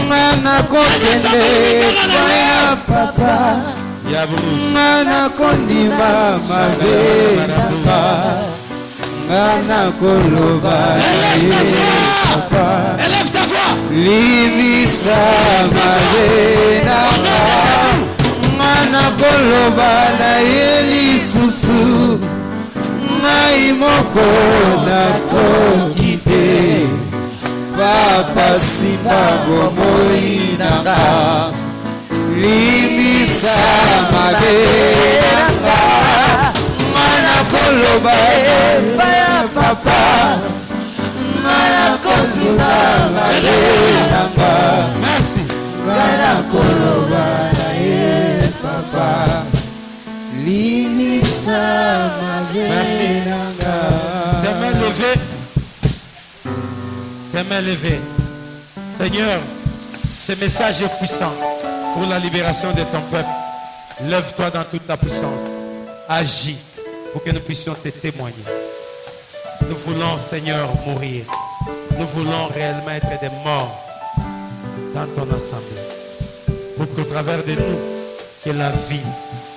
S7: Ngana kokende kwaya papa Ngana kondima mabe papa Ngana koloba papa Limbisa mabe nanga Ngana koloba na yeli susu Ngai moko na kokite Papa simba bomoi nanga Limbisa mabe nanga Ngana koloba ya papa Ngana kotuna mabe nanga Merci Ngana koloba Papa, merci. Tes mains levées. Tes mains levées. Seigneur, ce message est puissant pour la libération de ton peuple. Lève-toi dans toute ta puissance. Agis pour que nous puissions te témoigner. Nous voulons, Seigneur, mourir. Nous voulons réellement être des morts dans ton assemblée. Pour qu'au travers de nous, que la vie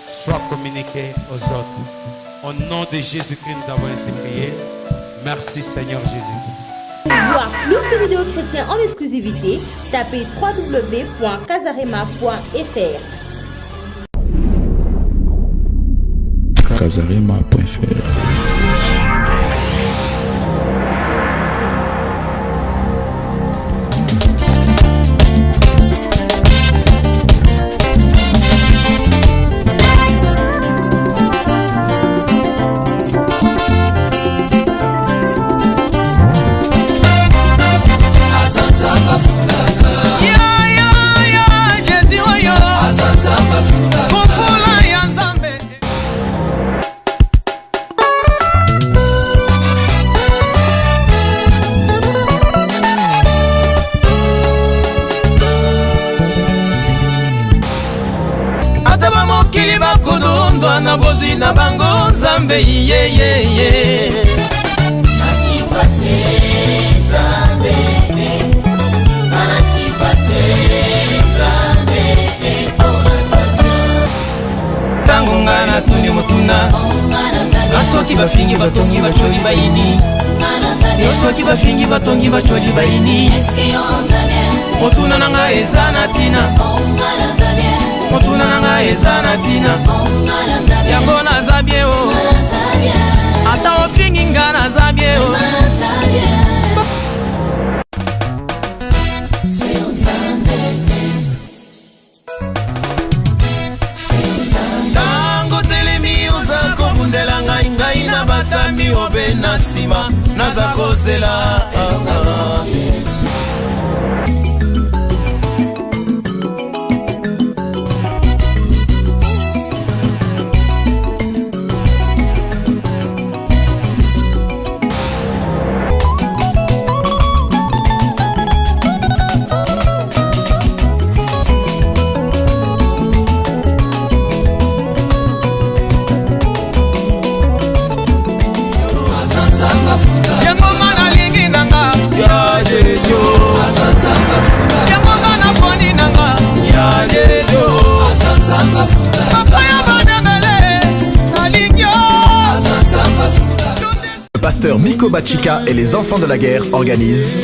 S7: soit communiquée aux autres. Au nom de Jésus-Christ, nous avons ainsi prié. Merci Seigneur Jésus.
S6: Pour voir plus de vidéos chrétiennes en exclusivité, tapez www.casarema.fr.
S8: Casarema.fr.
S9: Na bozi na bango Nzambe ye ye ye Nakipate Nzambe Nakipate Nzambe Tango ngana tuni mutuna Nasoki bafingi batongi bacholi baini Nasoki bafingi batongi bacholi baini Motuna nanga ezana tina Motuna nanga ezana tina Yango na zabie o Ata ofingi nga na zabie o Tango telemi oza kobundela ngai ngai na batambi obe na sima Naza kozela
S4: Miko Bachika et les enfants de la guerre organisent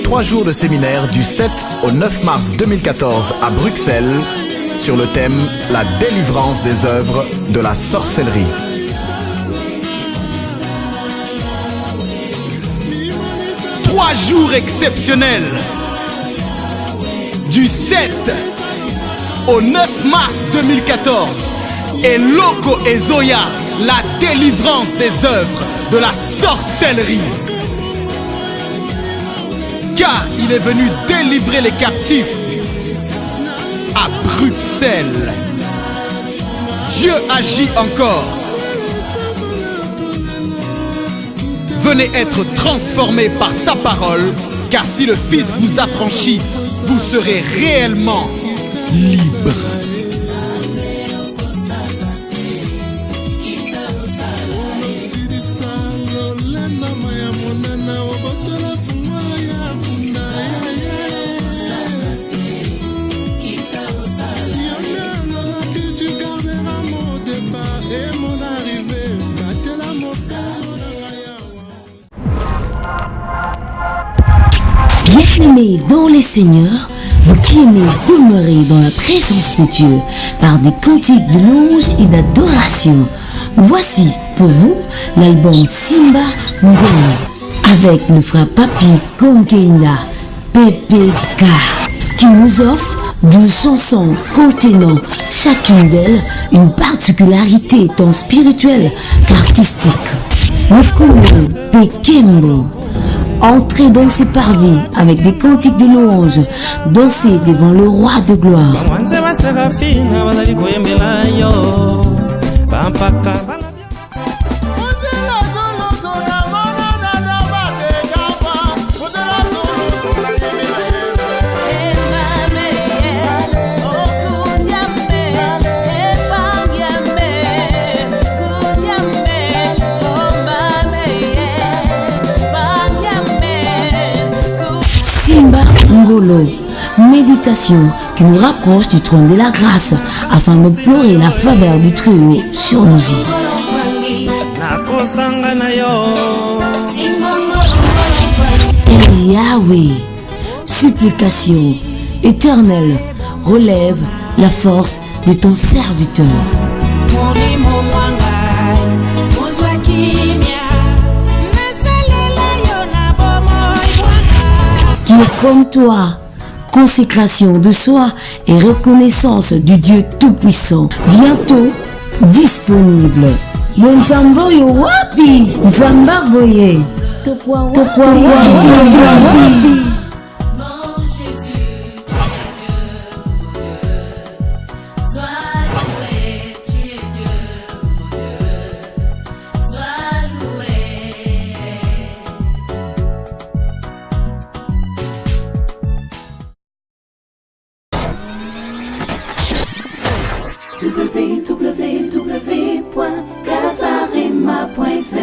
S4: 3 jours de séminaire du 7 au 9 mars 2014 à Bruxelles sur le thème « La délivrance des œuvres de la sorcellerie ».
S5: Trois jours exceptionnels du 7 au 9 mars 2014 et Loco et Zoya, la délivrance des œuvres de la sorcellerie. Car il est venu délivrer les captifs à Bruxelles. Dieu agit encore. Venez être transformés par sa parole, car si le Fils vous affranchit, vous serez réellement libre.
S8: Bien-aimés dans les seigneurs, vous qui aimez demeurer dans la présence de Dieu par des cantiques de louange et d'adoration, voici pour vous l'album Simba Ngolo avec le frère Papi Kongenda PPK qui nous offre 12 chansons contenant chacune d'elles une particularité tant spirituelle qu'artistique. Mukumu Pekembo. Entrez dans ses parvis avec des cantiques de louange, dansez devant le roi de gloire. Simba Ngolo, méditation qui nous rapproche du trône de la grâce afin d'implorer la faveur du Très-Haut sur nos vies. Et Yahweh, supplication éternelle, relève la force de ton serviteur. Qui est comme toi, consécration de soi et reconnaissance du Dieu Tout-Puissant, bientôt disponible. Mwanzamboyo wapi? Nzambaboye. Tokwa wapi?
S10: www.casarema.fr